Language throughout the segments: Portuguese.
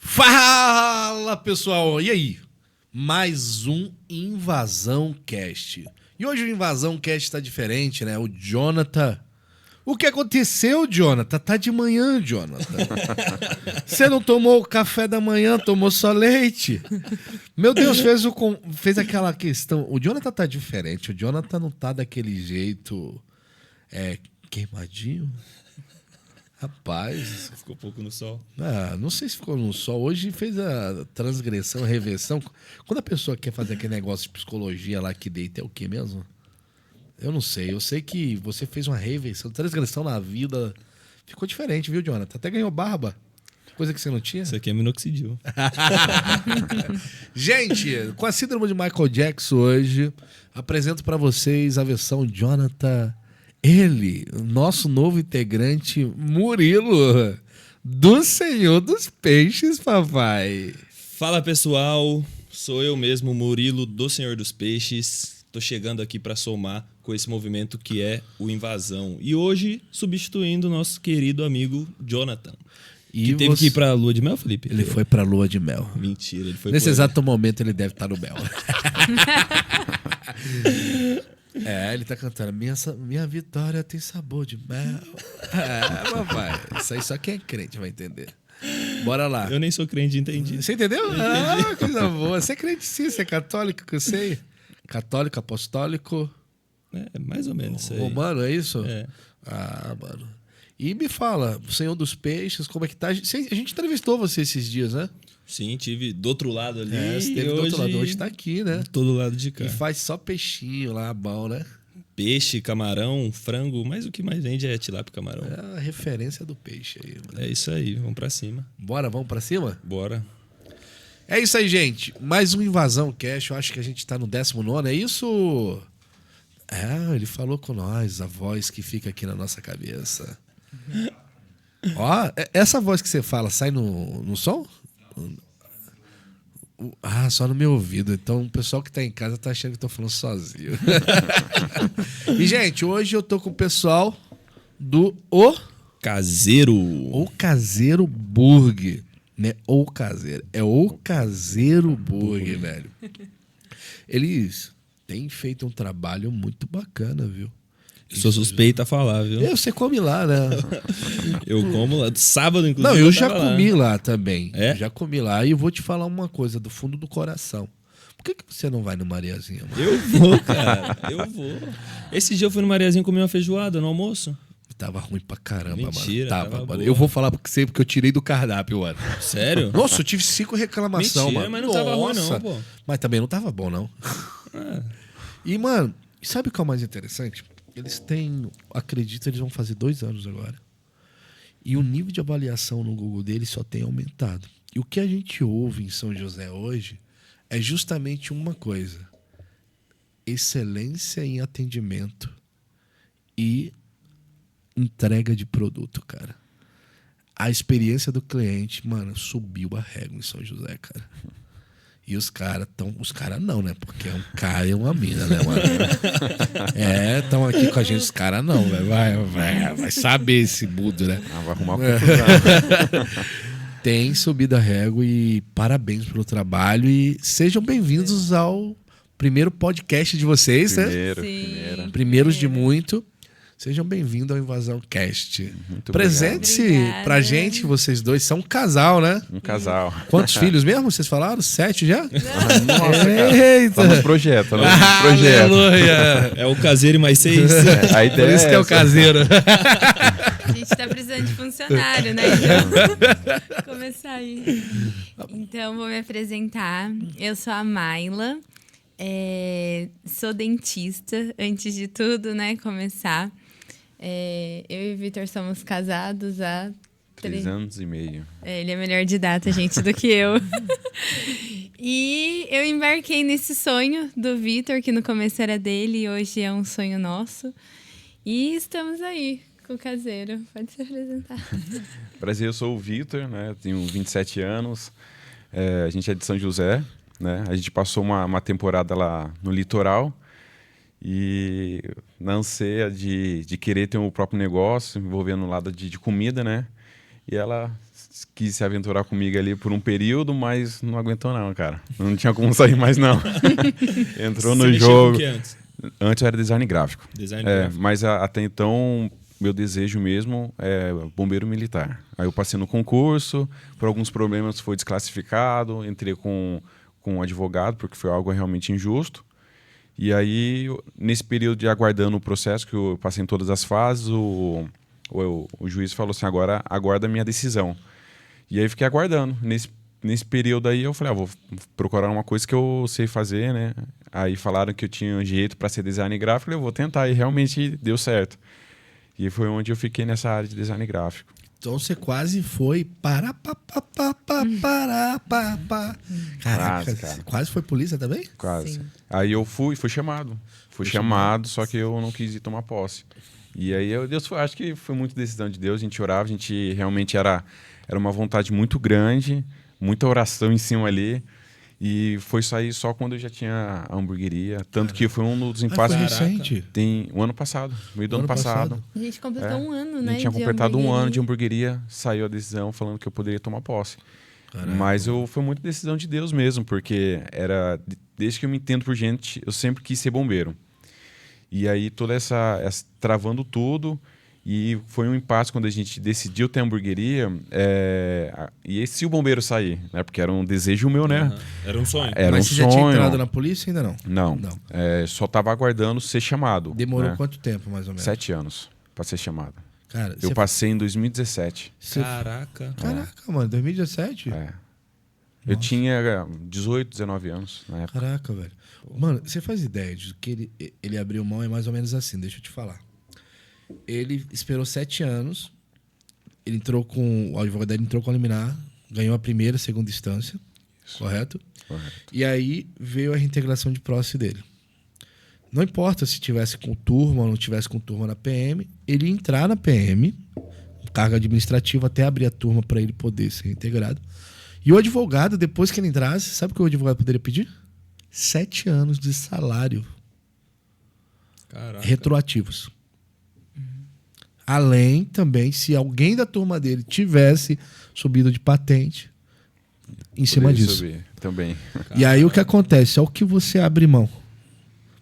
Fala, pessoal! E aí? Mais um Invasão Cast. E hoje o Invasão Cast tá diferente, né? O Jonathan... O que aconteceu, Jonathan? Tá de manhã, Jonathan. Você não tomou o café da manhã, tomou só leite. Meu Deus, fez aquela questão. O Jonathan tá diferente. O Jonathan não tá daquele jeito queimadinho. Rapaz. Ficou pouco no sol. Não sei se ficou no sol. Hoje fez a transgressão, a reversão. Quando a pessoa quer fazer aquele negócio de psicologia lá que deita, é o quê mesmo? Eu não sei. Eu sei que você fez uma reversão, transgressão na vida. Ficou diferente, viu, Jonathan? Até ganhou barba. Coisa que você não tinha. Isso aqui é minoxidil. Gente, com a síndrome de Michael Jackson hoje, apresento pra vocês a versão Jonathan. Ele, nosso novo integrante, Murilo, do Senhor dos Peixes, papai. Fala, pessoal. Sou eu mesmo, Murilo, do Senhor dos Peixes. Tô chegando aqui para somar com esse movimento que é o Invasão. E hoje, substituindo o nosso querido amigo Jonathan. E que teve que ir pra Lua de Mel, Felipe? Ele foi pra Lua de Mel. Mentira, ele foi Nesse exato momento ele deve estar no mel. Ele tá cantando. Minha vitória tem sabor de mel. Papai. Isso aí só quem é crente vai entender. Bora lá. Eu nem sou crente, entendi. Você entendeu? Coisa boa. Você é crente sim, você é católico, que eu sei. Católico, apostólico. Mais ou menos isso aí. Romano, é isso? É. Mano. E me fala, Senhor dos Peixes, como é que tá? A gente entrevistou você esses dias, né? Sim, tive do outro lado ali. Você teve do outro lado. Hoje tá aqui, né? Do todo lado de cá. E faz só peixinho lá, bom, né? Peixe, camarão, frango, mas o que mais vende é tilápia e camarão. É a referência do peixe aí, mano. É isso aí, vamos pra cima. Bora, vamos pra cima? Bora. É isso aí, gente. Mais um Invasão Cash. Eu acho que a gente tá no 19º, é isso? Ele falou com nós, a voz que fica aqui na nossa cabeça. Ó, essa voz que você fala sai no som? Só no meu ouvido. Então o pessoal que tá em casa tá achando que eu tô falando sozinho. E, gente, hoje eu tô com o pessoal do Caseiro. O Caseiro Burger. Né? O Caseiro. É o Caseiro Burger, velho. Eles têm feito um trabalho muito bacana, viu? Sou suspeita a falar, viu? Você come lá, né? Eu como lá. Sábado, inclusive. Não, eu já comi lá também. É? Já comi lá. E eu vou te falar uma coisa do fundo do coração. Por que você não vai no Mariazinha, mano? Eu vou, cara. Eu vou. Esse dia eu fui no Mariazinha comer uma feijoada no almoço. Tava ruim pra caramba, Mentira, mano. Tava, mano. boa. Eu vou falar pra você porque eu tirei do cardápio, mano. Sério? Nossa, eu tive 5 reclamações, Mentira, mano. mas não tava ruim não, pô. Mas também não tava bom, não. E, mano, sabe o que é o mais interessante? Eles têm, acredito, eles vão fazer 2 anos agora. E o nível de avaliação no Google deles só tem aumentado. E o que a gente ouve em São José hoje é justamente uma coisa: excelência em atendimento e entrega de produto, cara. A experiência do cliente, mano, subiu a régua em São José, cara. E os caras estão... Os caras não, né? Porque é um cara e uma mina, né, mano? Estão aqui com a gente. Os caras não, velho. Vai saber esse mudo, né? Vai arrumar uma confusão. Tem subido a régua e parabéns pelo trabalho. E sejam bem-vindos ao primeiro podcast de vocês, né? Primeiros de muito. Sejam bem-vindos ao Invasão Cast. Muito Presente-se pra gente, vocês dois são um casal, né? Um casal. Quantos filhos mesmo? Vocês falaram? 7 já? Nossa, eita! Tá no projeto, tá no projeto. Aleluia! É o caseiro e mais 6. A ideia Por isso que é o essa. caseiro. A gente tá precisando de funcionário, né? Então, começar aí. Então, vou me apresentar. Eu sou a Mayla. Sou dentista, antes de tudo, né? Começar. Eu e o Vitor somos casados há 3 anos e meio. ele é melhor de data, gente, do que eu. E eu embarquei nesse sonho do Vitor, que no começo era dele e hoje é um sonho nosso. E estamos aí com o Caseiro. Pode se apresentar. Prazer, eu sou o Vitor, né? Tenho 27 anos. A gente é de São José, né? A gente passou uma temporada lá no litoral. E na ânsia de querer ter o próprio negócio, envolvendo o lado de comida, né? E ela quis se aventurar comigo ali por um período, mas não aguentou não, cara. Não tinha como sair mais, não. Entrou Você no mexia jogo. com o que antes? Antes eu era design gráfico. Design gráfico. Mas até então, meu desejo mesmo é bombeiro militar. Aí eu passei no concurso, por alguns problemas foi desclassificado, entrei com um advogado, porque foi algo realmente injusto. E aí, nesse período de aguardando o processo, que eu passei em todas as fases, o juiz falou assim, agora aguarda a minha decisão. E aí fiquei aguardando. Nesse período aí eu falei, vou procurar uma coisa que eu sei fazer, né? Aí falaram que eu tinha um jeito para ser design gráfico, eu vou tentar. E realmente deu certo. E foi onde eu fiquei nessa área de design gráfico. Então você quase foi Caraca, Cara. quase foi polícia também? Quase. Sim. Aí eu fui chamado. Fui chamado, só que eu não quis ir tomar posse. E aí acho que foi muito decisão de Deus. A gente orava, a gente realmente era uma vontade muito grande, muita oração em cima ali. E foi sair só quando eu já tinha a hamburgueria. Tanto que foi um dos impasses. Foi recente. Tem um ano passado, meio do ano passado. A gente completou um ano, né? A gente tinha de completado um ano de hamburgueria. hamburgueria, saiu a decisão falando que eu poderia tomar posse. Caraca. Mas foi muito decisão de Deus mesmo, porque desde que eu me entendo por gente, eu sempre quis ser bombeiro. E aí toda essa travando tudo, e foi um impasse quando a gente decidiu ter hamburgueria, e se o bombeiro sair, né? Porque era um desejo meu, né? Uhum. Era um sonho. Era Mas um você já tinha sonho. entrado na polícia ainda não? Não. Não. Só estava aguardando ser chamado. Demorou né? quanto tempo, mais ou menos? 7 anos para ser chamado. Cara, Eu passei em 2017. Caraca. Caraca, mano, 2017? Eu tinha 18, 19 anos na época. Caraca, velho. Mano, você faz ideia de que ele abriu mão é mais ou menos assim, deixa eu te falar. Ele esperou 7 anos, ele entrou o advogado dele entrou com a liminar, ganhou a primeira, segunda instância, correto? Correto. E aí veio a reintegração de posse dele. Não importa se tivesse com turma ou não tivesse com turma na PM, ele ia entrar na PM, carga administrativa, até abrir a turma para ele poder ser reintegrado. E o advogado, depois que ele entrasse, sabe o que o advogado poderia pedir? 7 anos de salário Caraca. retroativos. Além também, se alguém da turma dele tivesse subido de patente em cima Poderia disso. subir também. E aí o que acontece? É o que você abre mão.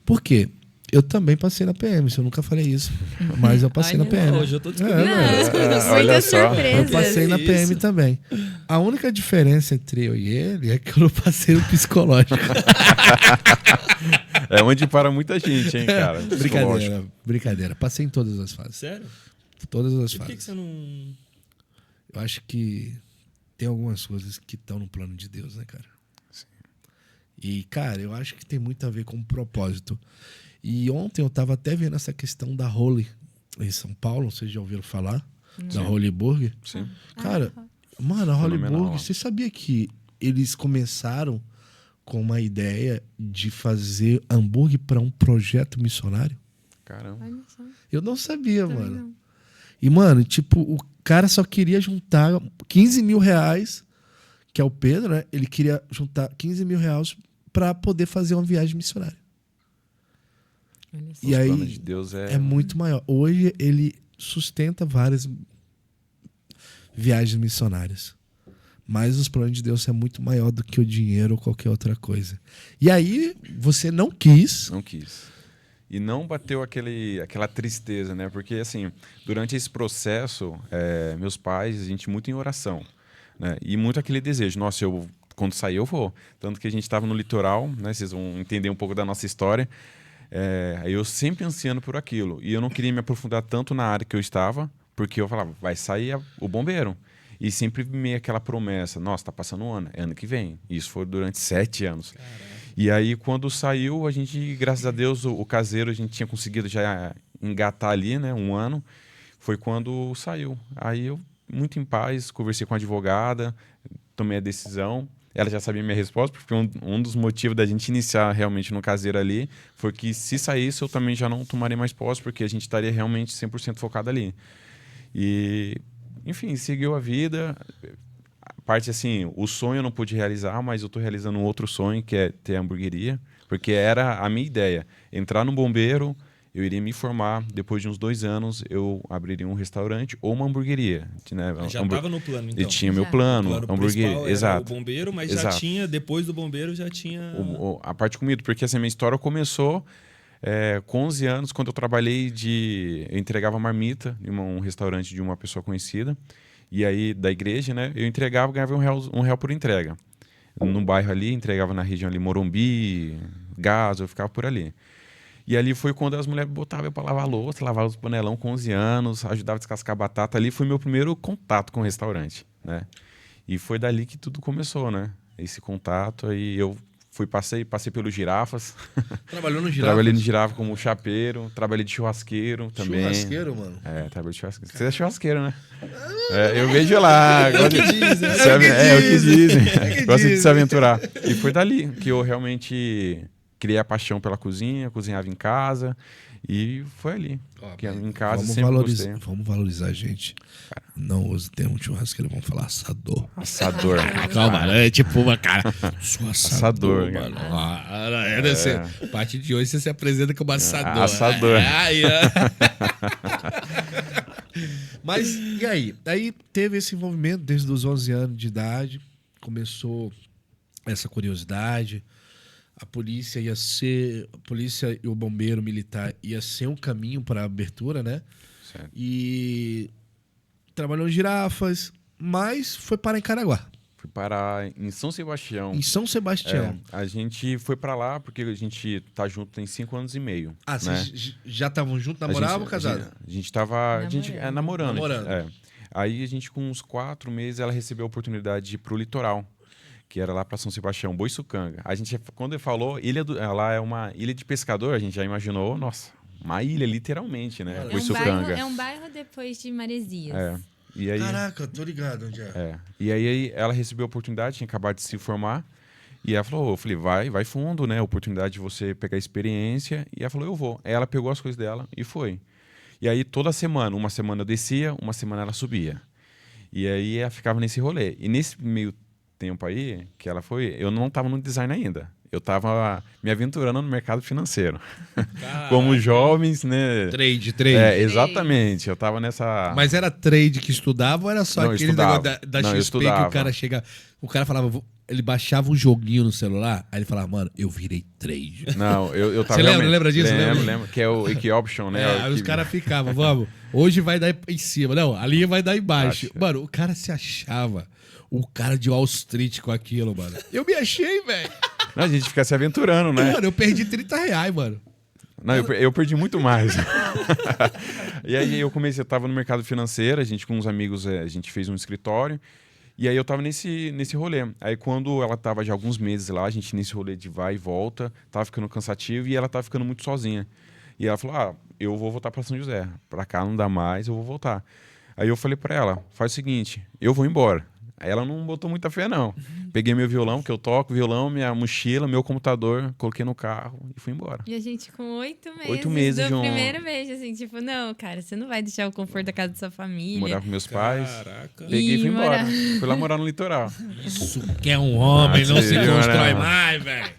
Por quê? Eu também passei na PM, eu nunca falei isso. Mas eu passei Olha, na PM. Hoje eu tô descobrindo. Não, olha muitas só. surpresas. Eu passei na PM Isso. também. A única diferença entre eu e ele é que eu não passei no psicológico. É onde para muita gente, hein, cara? Psicológico. Brincadeira. Passei em todas as fases. Sério? Todas as Por que fases. você não... Eu acho que tem algumas coisas que estão no plano de Deus, né, cara? Sim. E, cara, eu acho que tem muito a ver com o propósito. E ontem eu tava até vendo essa questão da Holy em São Paulo, vocês já ouviram falar? Da Holy Burger? Sim. Cara, mano, a Holy Fenomenal. Burger, você sabia que eles começaram com uma ideia de fazer hambúrguer para um projeto missionário? Caramba. Olha só. Eu não sabia, Também mano. não. E, mano, tipo, o cara só queria juntar 15 mil reais, que é o Pedro, né? Ele queria juntar 15 mil reais pra poder fazer uma viagem missionária. Olha só. E aí, plano de Deus é muito maior. Hoje ele sustenta várias viagens missionárias. Mas os planos de Deus é muito maior do que o dinheiro ou qualquer outra coisa. E aí, você não quis. Não quis. E não bateu aquela tristeza, né? Porque, assim, durante esse processo, meus pais, a gente muito em oração, né? E muito aquele desejo. Nossa, quando sair eu vou. Tanto que a gente estava no litoral, né? Vocês vão entender um pouco da nossa história. Eu sempre ansiando por aquilo. E eu não queria me aprofundar tanto na área que eu estava, porque eu falava, vai sair o bombeiro. E sempre meio aquela promessa, nossa, tá passando um ano, é ano que vem. E isso foi durante 7 anos. Caramba. E aí, quando saiu, a gente, graças a Deus, o caseiro, a gente tinha conseguido já engatar ali, né, 1 ano. Foi quando saiu. Aí eu, muito em paz, conversei com a advogada, tomei a decisão. Ela já sabia minha resposta, porque um dos motivos da gente iniciar realmente no caseiro ali foi que se saísse, eu também já não tomaria mais posse, porque a gente estaria realmente 100% focado ali. E, enfim, seguiu a vida. A parte assim, o sonho eu não pude realizar, mas eu estou realizando um outro sonho, que é ter a hamburgueria, porque era a minha ideia. Entrar no bombeiro, eu iria me formar, depois de uns 2 anos, eu abriria um restaurante ou uma hamburgueria. Né? Já estava no plano, então. Eu tinha meu Já. plano, O plano hamburgueria, principal era exato. o bombeiro, mas já Exato. tinha, depois do bombeiro, já tinha... A parte de comida, porque assim, minha história começou com 11 anos, quando eu trabalhei eu entregava marmita em um restaurante de uma pessoa conhecida, e aí da igreja, né, eu entregava, ganhava R$ 1 por entrega. No bairro ali, entregava na região ali, Morumbi, Gaza, eu ficava por ali. E ali foi quando as mulheres botavam eu para lavar a louça, lavava os panelão com 11 anos, ajudava a descascar batata. Ali foi meu primeiro contato com o restaurante, né? E foi dali que tudo começou, né? Esse contato, aí eu passei pelos girafas. Trabalhou no Girafa? Trabalhei no girafa como chapeiro, trabalhei de churrasqueiro também. Churrasqueiro, mano? Trabalhei de churrasqueiro. Você é churrasqueiro, né? Eu vejo lá. É o que dizem. É o que dizem. Gosta de dizem. se aventurar. E foi dali que eu realmente criei a paixão pela cozinha, cozinhava em casa. E foi ali. Que em casa sempre gostei. Vamos valorizar a gente. Não use o termo churrasqueiro, vamos falar assador. Assador. Calma, né? Tipo, uma cara. Sou assador, Assador, mano. A partir de hoje você se apresenta como assador. Assador. Mas, e aí? Aí teve esse envolvimento desde os 11 anos de idade. Começou essa curiosidade. A polícia e o bombeiro militar ia ser um caminho para a abertura, né? Certo. E trabalhou em Girafas, mas foi parar em Caraguá, Fui parar em São Sebastião. em São Sebastião. A gente foi pra lá porque a gente tá junto tem 5 anos e meio. Ah, né? vocês já estavam juntos, namoravam ou casados? A gente tava namorando. Namorando. Aí a gente, com uns 4 meses, ela recebeu a oportunidade de ir pro litoral, que era lá pra São Sebastião, Boiçucanga. A gente, quando ele falou, lá é uma ilha de pescador, a gente já imaginou, nossa, uma ilha, literalmente, né? Boiçucanga. É um bairro depois de Maresias. E aí, Caraca, tô ligado onde é. E aí ela recebeu a oportunidade, tinha acabado de se formar. E ela falou, eu falei, vai fundo, né? Oportunidade de você pegar experiência. E ela falou, eu vou. Aí ela pegou as coisas dela e foi. E aí toda semana, uma semana eu descia, uma semana ela subia. E aí ela ficava nesse rolê. E nesse meio tempo aí que ela foi, eu não estava no design ainda. Eu estava me aventurando no mercado financeiro. Como jovens, né? Trade. Exatamente. Eu estava nessa... Mas era trade que estudava ou era só Não, eu aquele estudava. negócio da Não, eu XP que estudava. o cara chega... O cara falava... Ele baixava um joguinho no celular, aí ele falava, mano, eu virei trade. Não, eu tava... Você lembra disso? Lembro. Que é o Equi Option, né? Aí os caras ficavam, vamos, hoje vai dar em cima. Não, a linha vai dar embaixo. Acho. Mano, o cara se achava o cara de Wall Street com aquilo, mano. Eu me achei, velho. Não, a gente fica se aventurando, né? Mano, eu perdi R$30, mano. Não, eu perdi muito mais. E aí eu tava no mercado financeiro, a gente com uns amigos, a gente fez um escritório, e aí eu tava nesse rolê. Aí quando ela tava já alguns meses lá, a gente nesse rolê de vai e volta, tava ficando cansativo e ela tava ficando muito sozinha. E ela falou, eu vou voltar pra São José, pra cá não dá mais, eu vou voltar. Aí eu falei pra ela, faz o seguinte, eu vou embora. Aí ela não botou muita fé, não. Peguei meu violão, que eu toco, minha mochila, meu computador, coloquei no carro e fui embora. E a gente com 8 meses. 8 meses do de um... primeiro beijo, assim, tipo, não, cara, você não vai deixar o conforto da casa da sua família. Morar com meus pais. Caraca. Peguei e fui embora. morar. Fui lá morar no litoral. Isso que é um homem, não se né? constrói mais, velho.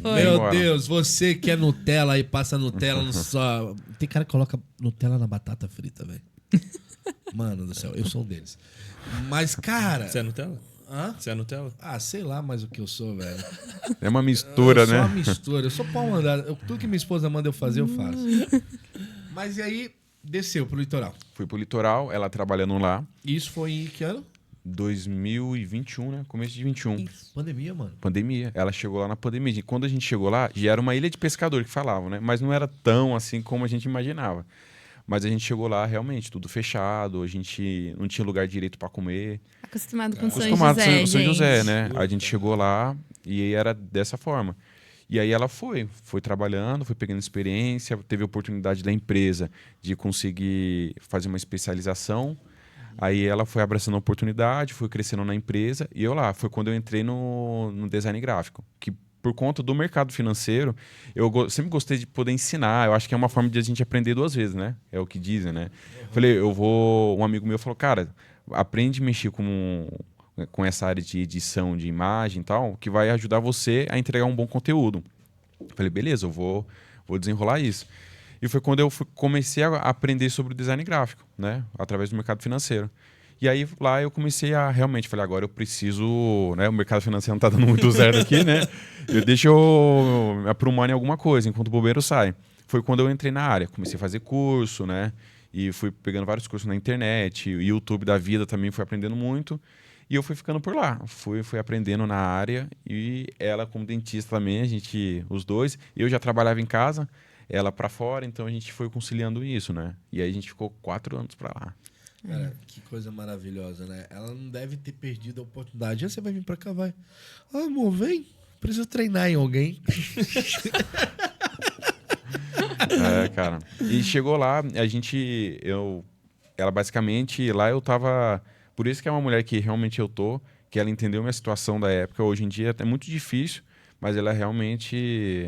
Foi. Meu embora. Deus, você que é Nutella e passa Nutella no só... Tem cara que coloca Nutella na batata frita, velho. Mano do céu, eu sou um deles. Mas, cara... Você é Nutella? Hã? Você é Nutella? Ah, sei lá mais o que eu sou, velho. É uma mistura, Eu sou né? uma mistura. Eu sou pau mandado. Tudo que minha esposa manda eu fazer, eu faço. Mas e aí, desceu pro litoral. Fui pro litoral, ela trabalhando lá. E isso foi em que ano? 2021, né? Começo de 21. Pandemia, mano. Pandemia. Ela chegou lá na pandemia. E quando a gente chegou lá, já era uma ilha de pescador que falavam, né? Mas não era tão assim como a gente imaginava. Mas a gente chegou lá, realmente, tudo fechado. A gente não tinha lugar direito para comer. Acostumado com Acostumado São José, com São gente. José, né? A gente chegou lá e era dessa forma. E aí ela foi trabalhando, foi pegando experiência, teve a oportunidade da empresa de conseguir fazer uma especialização. Aí ela foi abraçando a oportunidade, foi crescendo na empresa. E eu lá, foi quando eu entrei no design gráfico. Que por conta do mercado financeiro, sempre gostei de poder ensinar. Eu acho que é uma forma de a gente aprender 2 vezes, né? É o que dizem, né? Falei, um amigo meu falou, cara, aprende a mexer com essa área de edição de imagem e tal, que vai ajudar você a entregar um bom conteúdo. Falei, beleza, eu vou desenrolar isso. E foi quando eu comecei a aprender sobre o design gráfico, né? Através do mercado financeiro. E aí lá eu comecei a realmente, falei, agora eu preciso, né? O mercado financeiro não tá dando muito certo aqui, né? Deixa eu me aprumar em alguma coisa, enquanto o bobeiro sai. Foi quando eu entrei na área, comecei a fazer curso, né? E fui pegando vários cursos na internet, o YouTube da vida também fui aprendendo muito. E eu fui ficando por lá, fui aprendendo na área. E ela como dentista também, a gente, os dois. Eu já trabalhava em casa, ela para fora, então a gente foi conciliando isso, né? E aí a gente ficou 4 anos para lá. Cara, que coisa maravilhosa, né? Ela não deve ter perdido a oportunidade. Você vai vir pra cá, vai. Ah, amor, vem. Preciso treinar em alguém. Cara. E chegou lá, ela basicamente, lá eu tava... Por isso que é uma mulher que realmente eu tô, que ela entendeu minha situação da época. Hoje em dia é muito difícil, mas ela realmente...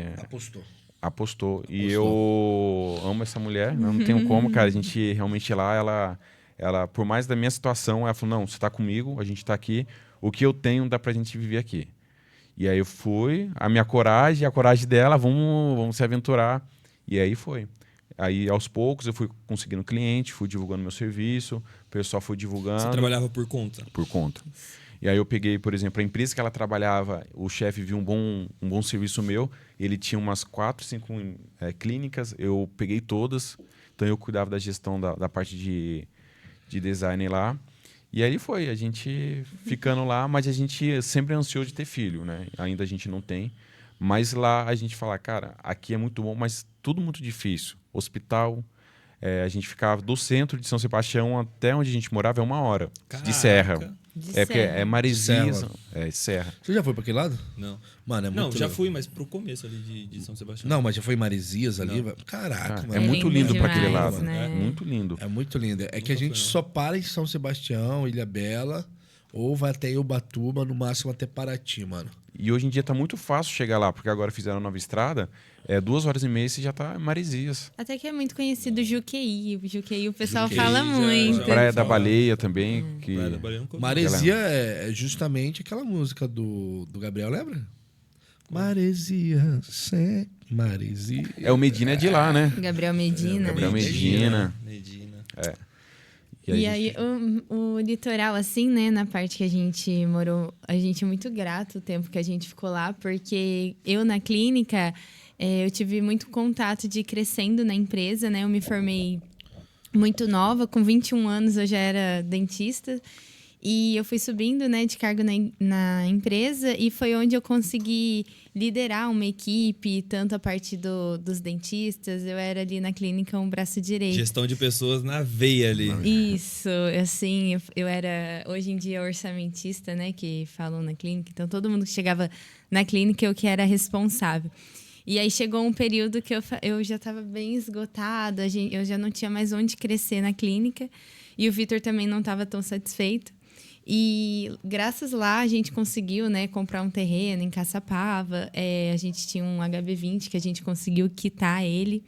Apostou. E eu amo essa mulher, não tenho como, cara. A gente realmente lá, ela, por mais da minha situação, ela falou, não, você tá comigo, a gente tá aqui, o que eu tenho dá pra gente viver aqui. E aí eu fui, a minha coragem, a coragem dela, vamos se aventurar. E aí foi. Aí aos poucos eu fui conseguindo cliente, fui divulgando meu serviço, o pessoal foi divulgando. Você trabalhava por conta? Por conta. E aí eu peguei, por exemplo, a empresa que ela trabalhava, o chefe viu um bom serviço meu, ele tinha umas 4, 5 clínicas, eu peguei todas, então eu cuidava da gestão da parte de design lá. E aí foi, a gente ficando lá, mas a gente sempre ansiou de ter filho, né? Ainda a gente não tem. Mas lá a gente fala, cara, aqui é muito bom, mas tudo muito difícil. Hospital, a gente ficava do centro de São Sebastião até onde a gente morava, é 1 hora. Caraca. De serra. Serra. É Maresias. Serra. Serra. Você já foi pra aquele lado? Não. Mano, é muito Não, já legal. fui, mas pro começo ali de São Sebastião. Não, mas já foi em Maresias ali? Não. Caraca, É mano. muito lindo lindo para aquele demais, lado. né? Muito lindo. É muito lindo. É que a Nunca gente fui, não. só para em São Sebastião, Ilha Bela, ou vai até Ubatuba, no máximo até Paraty, mano. E hoje em dia tá muito fácil chegar lá, porque agora fizeram a nova estrada, 2h30 você já tá em Maresias. Até que é muito conhecido o Juqueí. O Juqueí o pessoal Juqueí fala já- muito. já- Praia da falar. Baleia também. Que... Praia da Baleia eu nunca ouvi. Maresia é justamente aquela música do Gabriel, lembra? Maresia, Maresia. O Medina é de lá, né? Gabriel Medina. Gabriel Medina. Medina. E aí, o litoral, assim, né, na parte que a gente morou, a gente é muito grato o tempo que a gente ficou lá, porque eu, na clínica, eu tive muito contato de ir crescendo na empresa, né? Eu me formei muito nova, com 21 anos eu já era dentista. E eu fui subindo, né, de cargo na empresa e foi onde eu consegui liderar uma equipe, tanto a parte dos dentistas, eu era ali na clínica um braço direito. Gestão de pessoas na veia ali. Isso, assim, eu era, hoje em dia, orçamentista, né, que falam na clínica. Então, todo mundo que chegava na clínica, eu que era responsável. E aí, chegou um período que eu já estava bem esgotada, eu já não tinha mais onde crescer na clínica. E o Vitor também não estava tão satisfeito. E graças lá a gente conseguiu, né, comprar um terreno em Caçapava. A gente tinha um HB20 que a gente conseguiu quitar ele.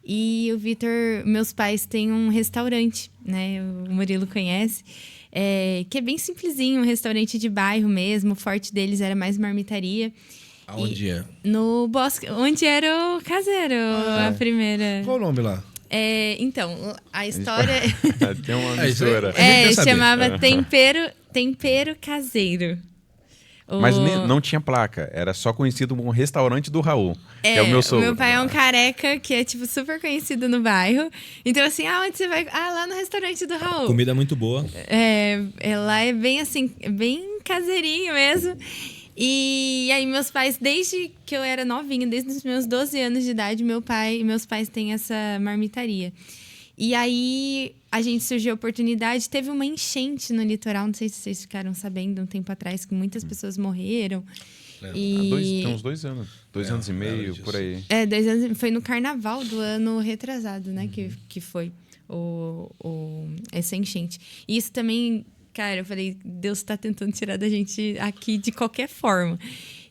E o Vitor, meus pais têm um restaurante, né? O Murilo conhece. Que é bem simplesinho, um restaurante de bairro mesmo. O forte deles era mais marmitaria. Aonde é? No Bosque, onde era o caseiro, a primeira. Qual o nome lá? Então, a história... Tem uma isso aí. mistura. A gente quer saber. chamava Tempero Caseiro. Mas não tinha placa, era só conhecido como restaurante do Raul, que é o meu sogro. Meu pai é um careca que é, tipo, super conhecido no bairro. Então, assim, onde você vai? Lá no restaurante do Raul. Comida muito boa. Lá é bem, assim, bem caseirinho mesmo. E aí, meus pais, desde que eu era novinha, desde os meus 12 anos de idade, meus pais têm essa marmitaria. E aí, a gente surgiu a oportunidade, teve uma enchente no litoral, não sei se vocês ficaram sabendo, um tempo atrás, que muitas pessoas morreram. Tem uns 2 anos. 2 anos e meio, disso. por aí. 2 anos, foi no carnaval do ano retrasado, né, que foi essa enchente. E isso também, cara, eu falei, Deus tá tentando tirar da gente aqui de qualquer forma.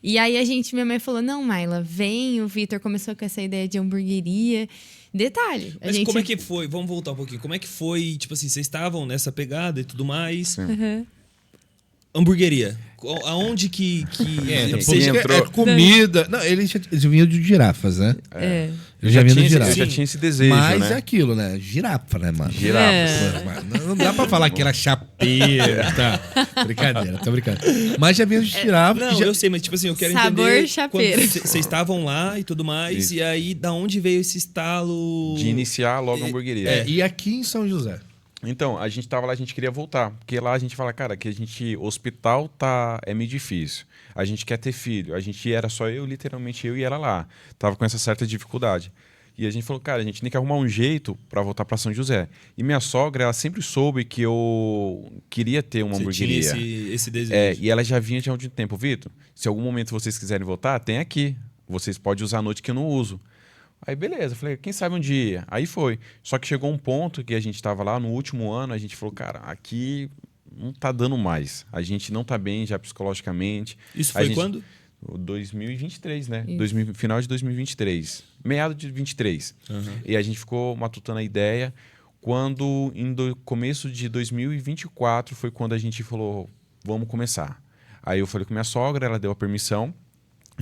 E aí minha mãe falou, não, Mayla, vem. O Vitor começou com essa ideia de hamburgueria. Detalhe. Mas como é que foi? Vamos voltar um pouquinho. Como é que foi? Tipo assim, vocês estavam nessa pegada e tudo mais. Sim. hamburgueria. Aonde que Entra, seja... porque é comida. Não, eles vinham de girafas, né? Eu já vinha do eu girafa. já tinha esse desejo, Mas né? é aquilo, né? Girafa, né, mano? Girafas. Mas não dá pra falar que era chapeira, tá? Brincadeira, tô brincando. Mas já vinha de girafa. Não, já... eu sei, mas tipo assim, eu quero Sabor entender... chapeiro. Vocês estavam lá e tudo mais, Isso. e aí da onde veio esse estalo... De iniciar logo a hamburgueria. E aqui em São José? Então, a gente tava lá, a gente queria voltar. Porque lá a gente fala, cara, que hospital é meio difícil. A gente quer ter filho. A gente era só eu, literalmente eu e ela lá. Tava com essa certa dificuldade. E a gente falou, cara, a gente tem que arrumar um jeito para voltar para São José. E minha sogra, ela sempre soube que eu queria ter uma hamburgueria. Tinha esse desejo. E ela já vinha de há algum tempo. Vitor, se algum momento vocês quiserem voltar, tem aqui. Vocês podem usar à noite que eu não uso. Aí beleza, falei, quem sabe um dia. Aí foi. Só que chegou um ponto que a gente estava lá no último ano, a gente falou, cara, aqui não tá dando mais. A gente não tá bem já psicologicamente. Isso foi quando? 2023, né? Final de 2023. Meado de 23. Uhum. E a gente ficou matutando a ideia. Quando, começo de 2024, foi quando a gente falou, vamos começar. Aí eu falei com minha sogra, ela deu a permissão.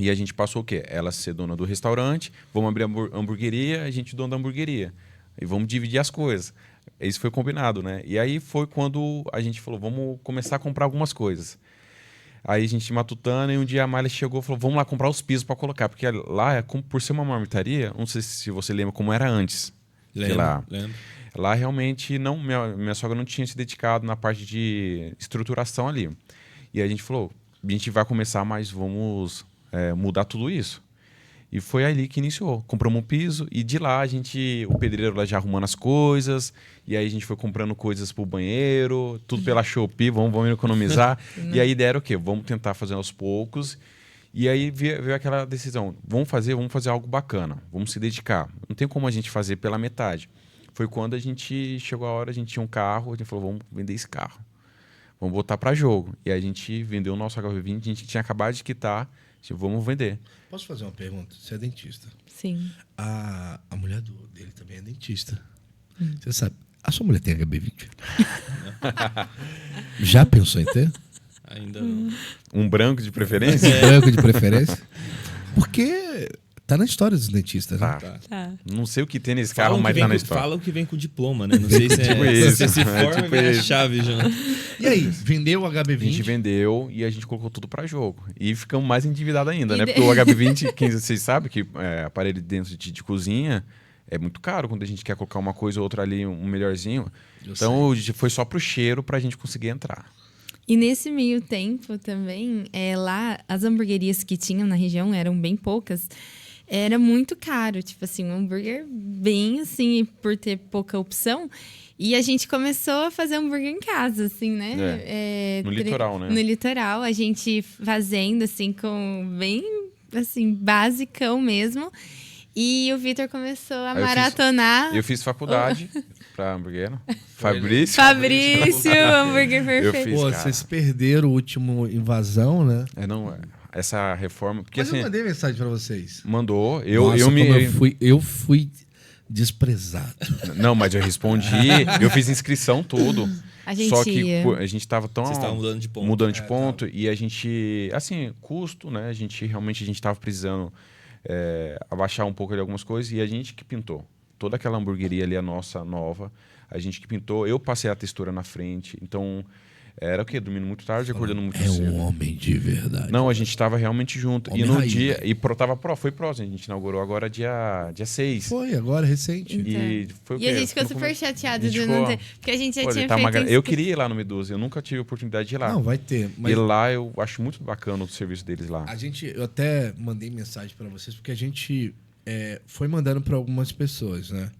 E a gente passou o quê? Ela ser dona do restaurante, vamos abrir a hamburgueria, a gente dono da hamburgueria. E vamos dividir as coisas. Isso foi combinado, né? E aí foi quando a gente falou, vamos começar a comprar algumas coisas. Aí a gente matutando, e um dia a Miley chegou e falou, vamos lá comprar os pisos para colocar. Porque lá, por ser uma marmitaria, não sei se você lembra como era antes. Lembro. Lá realmente, minha sogra não tinha se dedicado na parte de estruturação ali. E a gente falou, a gente vai começar, mas vamos... mudar tudo isso. E foi ali que iniciou. Compramos um piso e de lá o pedreiro lá já arrumando as coisas, e aí a gente foi comprando coisas pro banheiro, tudo pela Shopee, vamos economizar. E a ideia era o quê? Vamos tentar fazer aos poucos. E aí veio aquela decisão, vamos fazer algo bacana, vamos se dedicar. Não tem como a gente fazer pela metade. Foi quando a gente chegou a hora, a gente tinha um carro, a gente falou, vamos vender esse carro. Vamos botar para jogo. E aí a gente vendeu o nosso HB20, a gente tinha acabado de quitar. Vamos vender. Posso fazer uma pergunta? Você é dentista. Sim. A mulher dele também é dentista. Você sabe, a sua mulher tem HB20? Já pensou em ter? Ainda não. Um branco de preferência? Branco de preferência? Porque tá na história dos dentistas, né? Tá. Não sei o que tem nesse carro, mas tá na história. Fala o que vem com o diploma, né? Não sei se Tipo se isso. você se forma Tipo e vem a isso. chave já. E aí, vendeu o HB20? A gente vendeu e a gente colocou tudo para jogo. E ficamos mais endividados ainda, E né? de- Porque o HB20, vocês sabem que aparelho dentro de cozinha é muito caro quando a gente quer colocar uma coisa ou outra ali, um melhorzinho. Então foi só pro cheiro pra gente conseguir entrar. E nesse meio tempo também, lá as hamburguerias que tinham na região eram bem poucas. Era muito caro, tipo assim, um hambúrguer bem assim, por ter pouca opção. E a gente começou a fazer hambúrguer em casa, assim, né? No litoral, né? No litoral, a gente fazendo, assim, com bem, assim, basicão mesmo. E o Vitor começou a Aí eu maratonar. Eu fiz faculdade pra hamburguero. Fabrício. Fabrício, hambúrguer perfeito. fiz, Pô, cara. vocês perderam o último Invasão, né? Essa reforma... Porque Mas eu assim, mandei mensagem pra vocês. mandou, Nossa, como eu fui desprezado. Não, mas eu respondi, eu fiz inscrição tudo. A gente Só que ia. a gente tava tão... Vocês estavam mudando de ponto. Mudando de ponto. E a gente, assim, custo, né? A gente tava precisando abaixar um pouco de algumas coisas. E a gente que pintou. Toda aquela hamburgueria ali, a nossa nova, a gente que pintou. Eu passei a textura na frente. Então, era o quê? Dormindo muito tarde, acordando muito cedo. É um homem de verdade. Não, a gente tava realmente junto. Homem E no raiz, dia... né? E foi próximo. A gente inaugurou agora dia 6. Foi, agora, recente. E foi o E a quê? gente ficou No super começo. chateado A gente de não ficou- ter. Porque a gente já Pô, tinha tá feito. eu queria ir lá no Medusa, eu nunca tive a oportunidade de ir lá. Não, vai ter. Mas E lá eu acho muito bacana o serviço deles lá. eu até mandei mensagem pra vocês, porque a gente foi mandando pra algumas pessoas, né?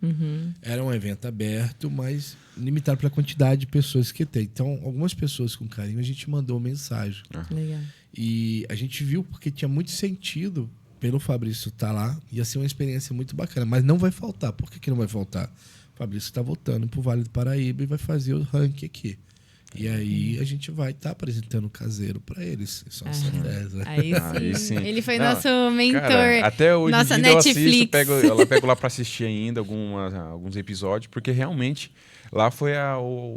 Era um evento aberto, mas limitado pela quantidade de pessoas que tem. Então, algumas pessoas com carinho, a gente mandou mensagem. Legal. E a gente viu porque tinha muito sentido pelo Fabrício estar lá. Ia ser uma experiência muito bacana. Mas não vai faltar. Por que não vai faltar? O Fabrício está voltando pro Vale do Paraíba e vai fazer o ranking aqui. E aí a gente vai estar apresentando o caseiro para eles. Isso é uma certeza. Aí sim. sim. Ele foi Não, nosso mentor. Cara, até hoje nossa em dia Netflix. eu pego lá para assistir ainda alguns episódios, porque realmente lá foi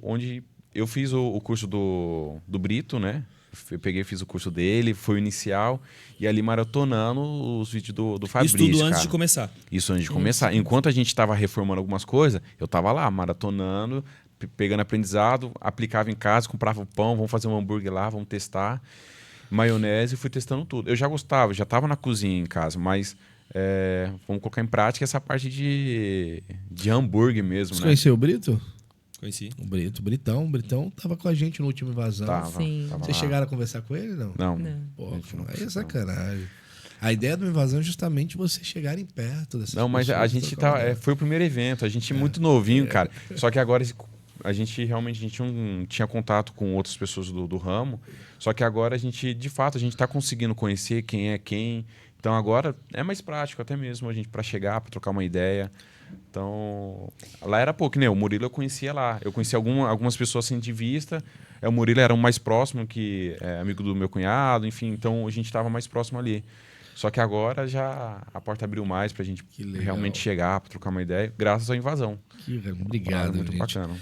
onde eu fiz o curso do Brito, né? Eu peguei, fiz o curso dele, foi o inicial, e ali maratonando os vídeos do Isso Fabrício, tudo antes cara. de começar. Isso antes de começar. Enquanto a gente estava reformando algumas coisas, eu estava lá, maratonando, pegando aprendizado, aplicava em casa, comprava o pão, vamos fazer um hambúrguer lá, vamos testar. Maionese, fui testando tudo. Eu já gostava, já estava na cozinha em casa, mas vamos colocar em prática essa parte de hambúrguer mesmo, Você né? conheceu o Brito? Conheci. O Britão tava com a gente no último Invasão. Sim. Tava Vocês lá. chegaram a conversar com ele, não? Não. Pô, A gente não aí é conversou, sacanagem. A ideia do Invasão é justamente vocês chegarem perto dessas Não, mas a pessoas, gente trocar uma ideia. foi o primeiro evento, a gente é muito novinho, cara. Só que agora a gente realmente não tinha contato com outras pessoas do ramo. Só que agora a gente está conseguindo conhecer quem é quem. Então agora é mais prático até mesmo a gente para chegar, para trocar uma ideia. Então, lá era pouco, né? O Murilo eu conhecia lá. Eu conhecia algumas pessoas assim de vista. O Murilo era o mais próximo, que é amigo do meu cunhado, enfim. Então a gente estava mais próximo ali. Só que agora já a porta abriu mais pra gente Que legal. realmente chegar, pra trocar uma ideia, graças à invasão. Obrigado, Muito gente. bacana.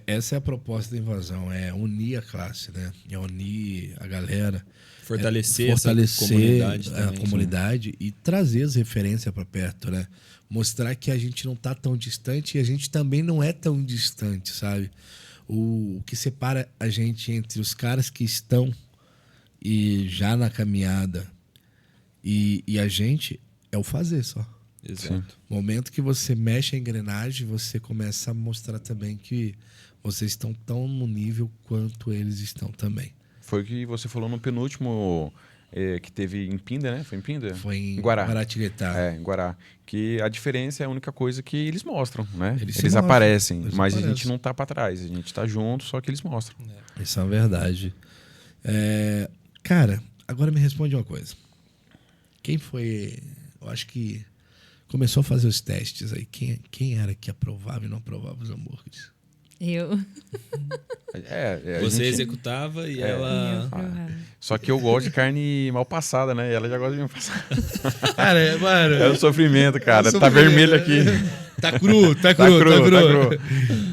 Essa é a proposta da Invasão, é unir a classe, né? É unir a galera. Fortalecer essa comunidade a também. comunidade e trazer as referências para perto, né? Mostrar que a gente não tá tão distante e a gente também não é tão distante, sabe? O que separa a gente entre os caras que estão e já na caminhada e a gente é o fazer só. Exato. Momento que você mexe a engrenagem, você começa a mostrar também que vocês estão tão no nível quanto eles estão também. Foi o que você falou no penúltimo que teve em Pinda, né? Foi em Pinda? Foi em Guará. Guaratinguetá. Em Guará. Que a diferença é a única coisa que eles mostram, né? Eles se Eles mostram, aparecem, eles mas a aparecem. gente não tá para trás. A gente tá junto, só que eles mostram. Isso é uma verdade. Cara, agora me responde uma coisa. Quem foi... Eu acho que começou a fazer os testes aí. Quem era que aprovava e não aprovava os hambúrgueres? Eu. Você executava e ela... Só que eu gosto de carne mal passada, né? E ela já gosta de mal passada. Cara, mano... É o sofrimento, cara. É o Tá sofrimento. vermelho aqui. Tá cru.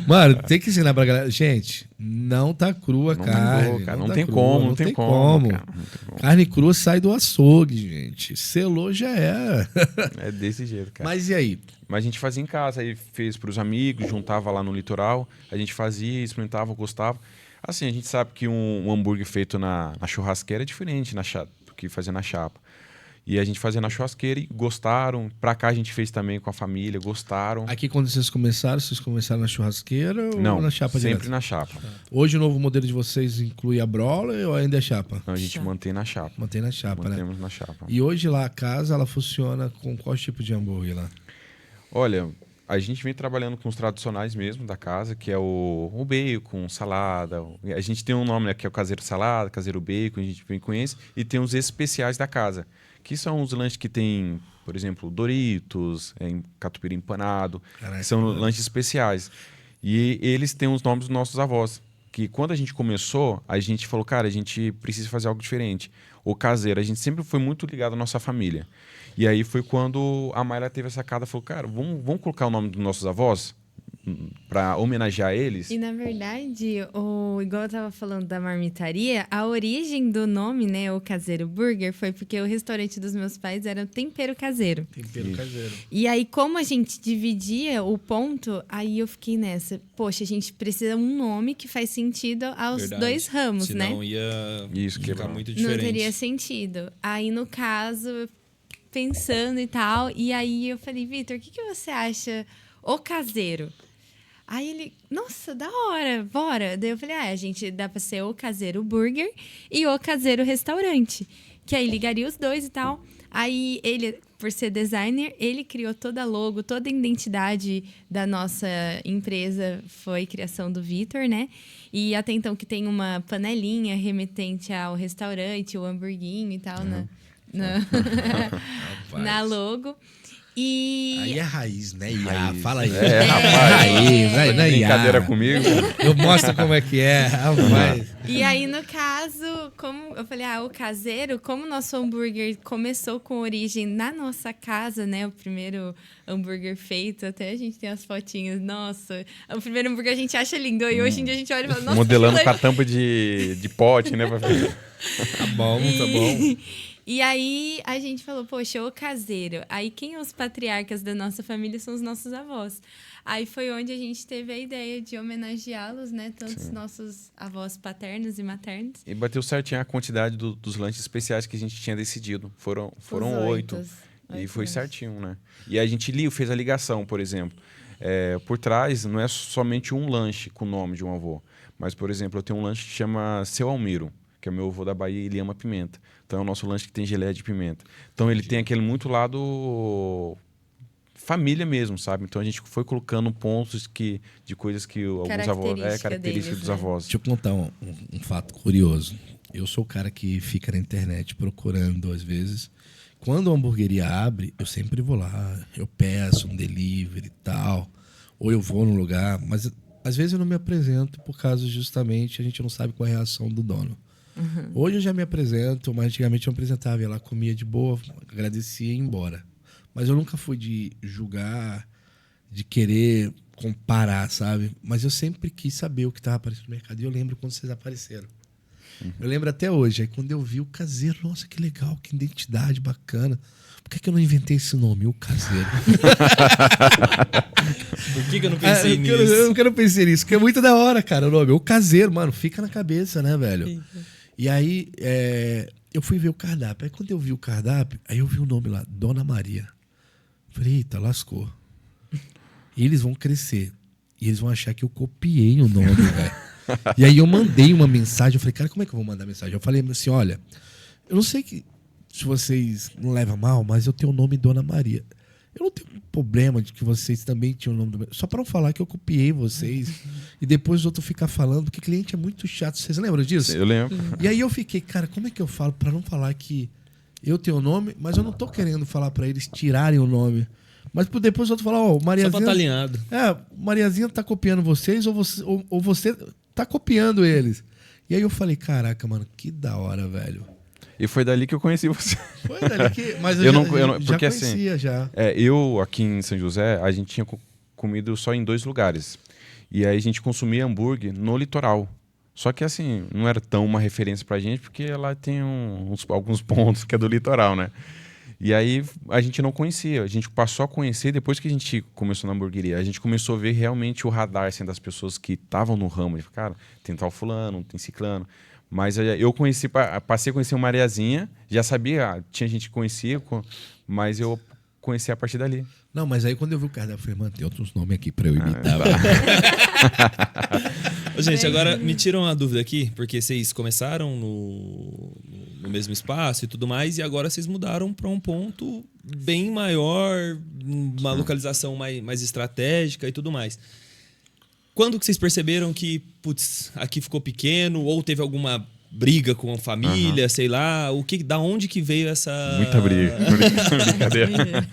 Mano, tem que ensinar pra galera. Gente, não tá crua a Não carne. mudou, cara. Não tá tem crua, como, não tem como, cara. Não tem como. Carne crua sai do açougue, gente. Selou já era. É desse jeito, cara. Mas e aí? Mas a gente fazia em casa, aí fez pros amigos, juntava lá no litoral, a gente fazia, experimentava, gostava. Assim, a gente sabe que um hambúrguer feito na churrasqueira é diferente do que fazer na chapa. E a gente fazia na churrasqueira e gostaram. Pra cá a gente fez também com a família, gostaram. Aqui quando vocês começaram na churrasqueira ou Não, na chapa sempre direto? na chapa. Hoje o novo modelo de vocês inclui a brola ou ainda é chapa? Então a gente Chapa. mantém na chapa. Mantém na chapa, né? Mantemos na chapa. E hoje lá a casa, ela funciona com qual tipo de hambúrguer lá? Olha, a gente vem trabalhando com os tradicionais mesmo da casa, que é o bacon, salada. A gente tem um nome, né, que é o caseiro salada, caseiro bacon, a gente vem com esse. E tem os especiais da casa, que são os lanches que tem, por exemplo, Doritos, catupiry empanado. Caraca, São mano. lanches especiais. E eles têm os nomes dos nossos avós. Que quando a gente começou, a gente falou, cara, a gente precisa fazer algo diferente. O caseiro, a gente sempre foi muito ligado à nossa família. E aí foi quando a Mayla teve essa sacada, falou, cara, vamos colocar o nome dos nossos avós para homenagear eles? E na verdade, igual eu tava falando da marmitaria, a origem do nome, né, o Caseiro Burger, foi porque o restaurante dos meus pais era o Tempero Caseiro. Tempero caseiro. E aí, como a gente dividia o ponto, aí eu fiquei nessa. Poxa, a gente precisa um nome que faz sentido aos Verdade. dois ramos, né? Senão ia Isso, ficar quebrar. muito Não diferente. teria sentido. Aí, no caso, pensando e tal, e aí eu falei, Vitor, o que você acha o caseiro? Aí ele, nossa, da hora, bora. Daí eu falei, a gente dá pra ser o Caseiro Burger e o Caseiro Restaurante. Que aí ligaria os dois e tal. Aí ele, por ser designer, ele criou toda a logo, toda a identidade da nossa empresa foi criação do Vitor, né? E até então que tem uma panelinha remetente ao restaurante, o hamburguinho e tal, na logo. E Aí é raiz, né, Iá? Raiz. Fala aí. É, rapaz. Raiz, né, Iá? Brincadeira comigo. Eu mostro como é que é, rapaz. E aí, no caso, como eu falei, o caseiro, como o nosso hambúrguer começou com origem na nossa casa, né? O primeiro hambúrguer feito, até a gente tem as fotinhas. Nossa, o primeiro hambúrguer a gente acha lindo. E hoje em dia a gente olha e fala, nossa, Modelando que com a tampa de pote, né? Pra fazer. Tá bom, tá bom. E aí a gente falou, poxa, o caseiro. Aí quem é os patriarcas da nossa família são os nossos avós. Aí foi onde a gente teve a ideia de homenageá-los, né? Tanto os nossos avós paternos e maternos. E bateu certinho a quantidade dos lanches especiais que a gente tinha decidido. Foram Os 8. E oito foi lanches. certinho, né? E a gente fez a ligação, por exemplo. Por trás, não é somente um lanche com o nome de um avô. Mas, por exemplo, eu tenho um lanche que chama Seu Almiro, que é meu avô da Bahia e ele ama pimenta. Então é o nosso lanche que tem geleia de pimenta. Então ele tem aquele muito lado família mesmo, sabe? Então a gente foi colocando pontos de coisas que alguns avós... características deles, dos né? avós. Deixa eu contar um fato curioso. Eu sou o cara que fica na internet procurando, às vezes. Quando a hamburgueria abre, eu sempre vou lá. Eu peço um delivery e tal. Ou eu vou no lugar. Mas às vezes eu não me apresento por causa justamente a gente não sabe qual é a reação do dono. Hoje eu já me apresento, mas antigamente eu me apresentava. Ia lá, comia de boa, agradecia e ia embora. Mas eu nunca fui de julgar, de querer comparar, sabe? Mas eu sempre quis saber o que estava aparecendo no mercado. E eu lembro quando vocês apareceram. Eu lembro até hoje. Aí quando eu vi o Caseiro, nossa, que legal, que identidade bacana. Por que eu não inventei esse nome, o Caseiro? Por que eu não pensei nisso? Eu não pensei nisso, porque é muito da hora, cara, o nome. O Caseiro, mano, fica na cabeça, né, velho? E aí, eu fui ver o cardápio. Aí quando eu vi o cardápio, aí eu vi o nome lá, Dona Maria. Falei, eita, lascou. E eles vão crescer. E eles vão achar que eu copiei o nome, velho. E aí eu mandei uma mensagem. Eu falei, cara, como é que eu vou mandar mensagem? Eu falei assim, olha, eu não sei se vocês não levam mal, mas eu tenho o nome Dona Maria. Eu não tenho problema de que vocês também tinham o nome do... Só para não falar que eu copiei vocês. E depois os outros ficar falando, porque cliente é muito chato. Vocês lembram disso? Eu lembro. E aí eu fiquei, cara, como é que eu falo para não falar que eu tenho o nome, mas eu não tô querendo falar para eles tirarem o nome. Mas depois o outro falar, ó, Mariazinha... Só pra tá alinhado. Mariazinha tá copiando vocês ou você tá copiando eles. E aí eu falei, caraca, mano, que da hora, velho. E foi dali que eu conheci você. Foi dali que... Mas Eu já, não- eu não- já porque conhecia, já. Eu, aqui em São José, a gente tinha comido só em 2 lugares. E aí a gente consumia hambúrguer no litoral. Só que assim, não era tão uma referência pra gente, porque lá tem alguns pontos que é do litoral, né? E aí a gente não conhecia. A gente passou a conhecer depois que a gente começou na hamburgueria. A gente começou a ver realmente o radar assim, das pessoas que estavam no ramo. Cara, tem tal fulano, tem ciclano. Mas eu passei a conhecer o Mariazinha, já sabia, tinha gente que conhecia, mas eu conheci a partir dali. Não, mas aí quando eu vi o cardápio, eu falei, mano, tem outros nomes aqui pra eu imitar. Ô, gente, agora me tiram uma dúvida aqui, porque vocês começaram no mesmo espaço e tudo mais, e agora vocês mudaram para um ponto bem maior, uma localização mais estratégica e tudo mais. Quando que vocês perceberam que, putz, aqui ficou pequeno, ou teve alguma briga com a família, sei lá, da onde que veio essa... Muita briga. Brincadeira.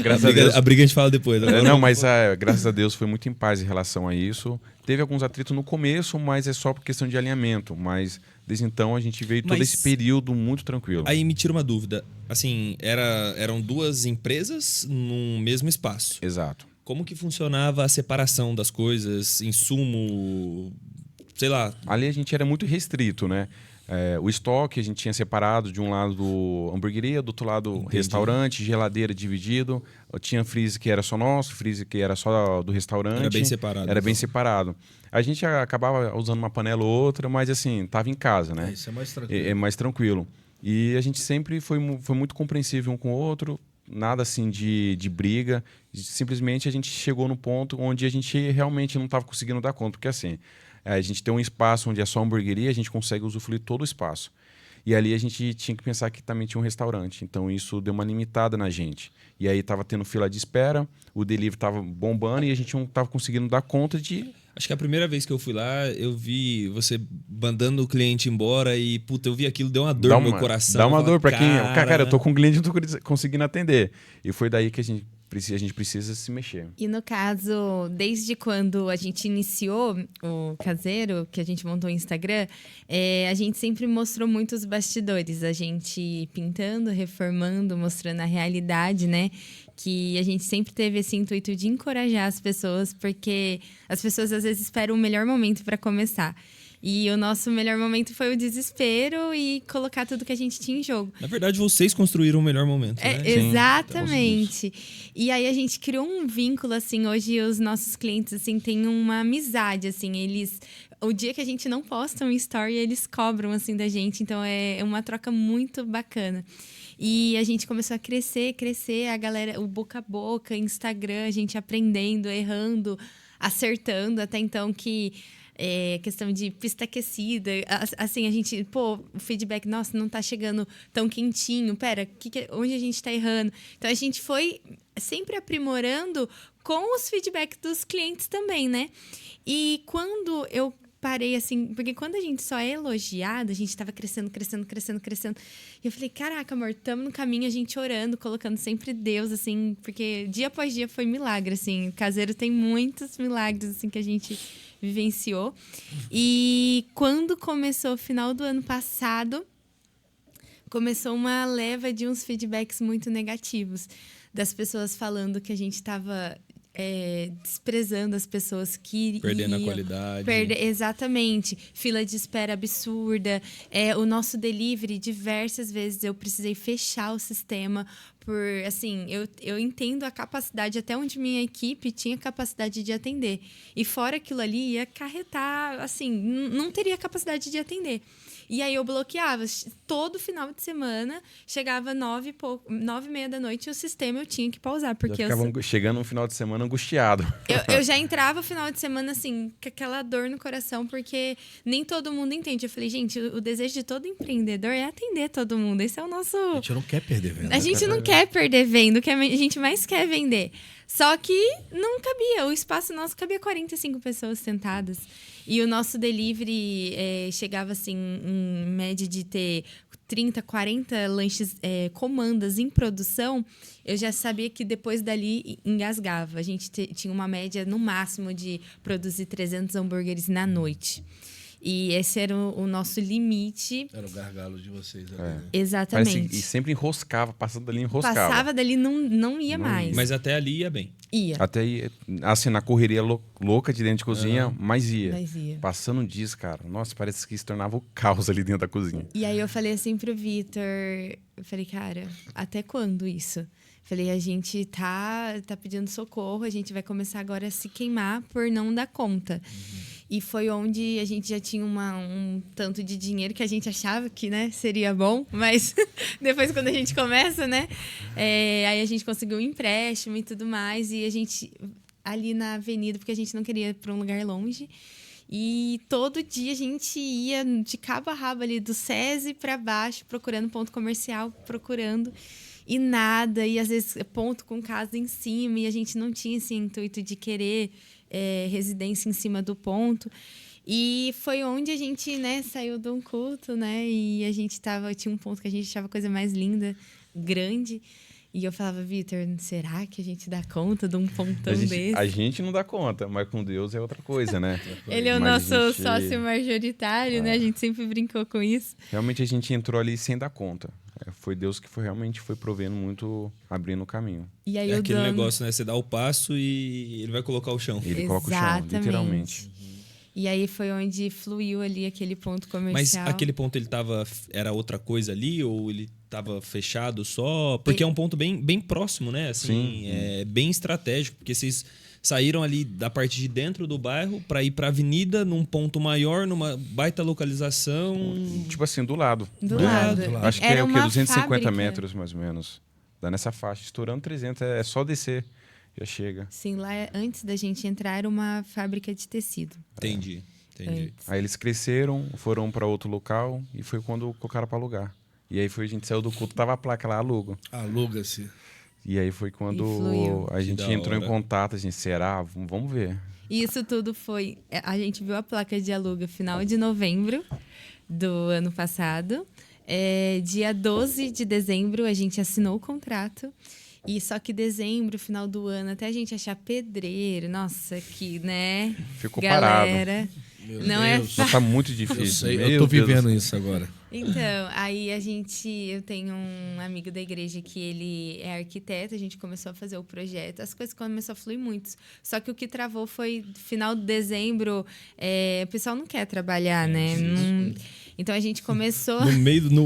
Graças a Deus. A briga a gente fala depois. Agora Não, mas graças a Deus foi muito em paz em relação a isso. Teve alguns atritos no começo, mas é só por questão de alinhamento. Mas desde então a gente veio todo Mas- esse período muito tranquilo. Aí me tira uma dúvida. Assim, eram 2 empresas num mesmo espaço. Exato. Como que funcionava a separação das coisas, insumo, sei lá. Ali a gente era muito restrito, né? O estoque a gente tinha separado de um lado hamburgueria, do outro lado Entendi. restaurante, geladeira dividido. Tinha freezer que era só nosso, freezer que era só do restaurante. Era bem separado, Era bem então. separado. A gente acabava usando uma panela ou outra, mas assim, tava em casa, né? Isso é mais tranquilo. É mais tranquilo. E a gente sempre foi muito compreensível um com o outro, nada assim de briga. Simplesmente a gente chegou no ponto onde a gente realmente não estava conseguindo dar conta, porque assim, a gente tem um espaço onde é só hamburgueria, a gente consegue usufruir todo o espaço. E ali a gente tinha que pensar que também tinha um restaurante, então isso deu uma limitada na gente. E aí estava tendo fila de espera, o delivery estava bombando e a gente não estava conseguindo dar conta de... Acho que a primeira vez que eu fui lá, eu vi você mandando o cliente embora e, puta, eu vi aquilo, deu uma dor no meu coração. Dá uma Eu dor falava, para quem... Cara, eu tô com um cliente e não tô conseguindo atender. E foi daí que a gente a gente precisa se mexer. E no caso, desde quando a gente iniciou o Caseiro, que a gente montou o Instagram, a gente sempre mostrou muitos bastidores. A gente pintando, reformando, mostrando a realidade, né? Que a gente sempre teve esse intuito de encorajar as pessoas, porque as pessoas às vezes esperam o melhor momento para começar. E o nosso melhor momento foi o desespero e colocar tudo que a gente tinha em jogo. Na verdade, vocês construíram o melhor momento, né? Exatamente. E aí a gente criou um vínculo, assim, hoje os nossos clientes, assim, têm uma amizade, assim, eles... O dia que a gente não posta um story, eles cobram, assim, da gente. Então, é uma troca muito bacana. E a gente começou a crescer, a galera, o boca a boca, Instagram, a gente aprendendo, errando, acertando, até então que... questão de pista aquecida, assim, a gente, o feedback, nossa, não tá chegando tão quentinho, pera, onde a gente tá errando? Então, a gente foi sempre aprimorando com os feedbacks dos clientes também, né? E quando eu parei, assim, porque quando a gente só é elogiada, a gente tava crescendo. E eu falei, caraca, amor, tamo no caminho, a gente orando, colocando sempre Deus, assim, porque dia após dia foi milagre, assim. O Caseiro tem muitos milagres, assim, que a gente vivenciou. E quando começou o final do ano passado, começou uma leva de uns feedbacks muito negativos, das pessoas falando que a gente estava desprezando as pessoas que perdendo a qualidade. Exatamente. Fila de espera absurda. O nosso delivery, diversas vezes eu precisei fechar o sistema por, assim, eu entendo a capacidade, até onde minha equipe tinha capacidade de atender. E fora aquilo ali, ia acarretar, assim, não teria capacidade de atender. E aí eu bloqueava. Todo final de semana, chegava 9h30 da noite e o sistema eu tinha que pausar. Porque já ficava chegando no final de semana angustiado. Eu já entrava no final de semana, assim, com aquela dor no coração, porque nem todo mundo entende. Eu falei, gente, o desejo de todo empreendedor é atender todo mundo. Esse é o nosso... A gente não quer perder venda. A gente não quer perder venda, o que a gente mais quer é vender. Só que não cabia. O espaço nosso cabia 45 pessoas sentadas. E o nosso delivery chegava, assim, em média de ter 30, 40 lanches, comandas em produção. Eu já sabia que depois dali engasgava. A gente tinha uma média, no máximo, de produzir 300 hambúrgueres na noite. E esse era o nosso limite. Era o gargalo de vocês. Né? Exatamente. E sempre enroscava, passando dali, enroscava. Passava dali, não ia mais. Mas até ali ia bem. Ia. Até aí, assim, na correria louca de dentro de cozinha, mas ia. Passando dias, cara, nossa, parece que se tornava o caos ali dentro da cozinha. E aí eu falei assim pro Vitor, eu falei, cara, até quando isso? Falei, a gente tá pedindo socorro, a gente vai começar agora a se queimar por não dar conta. E foi onde a gente já tinha um tanto de dinheiro que a gente achava que, né, seria bom, mas depois quando a gente começa, né, aí a gente conseguiu um empréstimo e tudo mais, e a gente ali na avenida, porque a gente não queria ir para um lugar longe, e todo dia a gente ia de cabo a rabo ali do SESI para baixo, procurando ponto comercial, e nada, e às vezes ponto com casa em cima, e a gente não tinha esse intuito de querer residência em cima do ponto. E foi onde a gente, né, saiu de um culto, né, e a gente tinha um ponto que a gente achava a coisa mais linda, grande, e eu falava, Vitor, será que a gente dá conta de um pontão desse? A gente não dá conta, mas com Deus é outra coisa, né? Ele é o nosso sócio majoritário, né, a gente sempre brincou com isso. Realmente a gente entrou ali sem dar conta. Foi Deus que realmente foi provendo muito, abrindo o caminho. E aí aquele negócio, né? Você dá o passo e ele vai colocar o chão. Ele coloca o chão, literalmente. E aí foi onde fluiu ali aquele ponto comercial. Mas aquele ponto era outra coisa ali ou ele estava fechado só? Porque é um ponto bem próximo, né? Assim, é bem estratégico, porque vocês saíram ali da parte de dentro do bairro para ir para a avenida num ponto maior, numa baita localização. Tipo assim, do lado. Do lado. Acho que é o quê? 250 metros, mais ou menos. Dá nessa faixa. Estourando 300, é só descer. Já chega. Sim, lá antes da gente entrar era uma fábrica de tecido. Entendi. Aí eles cresceram, foram para outro local e foi quando colocaram para alugar. E aí a gente saiu do culto, tava a placa lá, Aluga-se. E aí foi quando a gente entrou em contato, a gente, será? Vamos ver. Isso tudo foi... A gente viu a placa de aluga final de novembro do ano passado. Dia 12 de dezembro a gente assinou o contrato. E só que dezembro, final do ano, até a gente achar pedreiro, nossa, que, né? Ficou Galera, Meu não é Deus. Não, tá muito Eu difícil. sei, Meu eu tô Deus. vivendo isso agora. Então, aí eu tenho um amigo da igreja que ele é arquiteto, a gente começou a fazer o projeto, as coisas começaram a fluir muito. Só que o que travou foi, final de dezembro, o pessoal não quer trabalhar, né? Então a gente começou...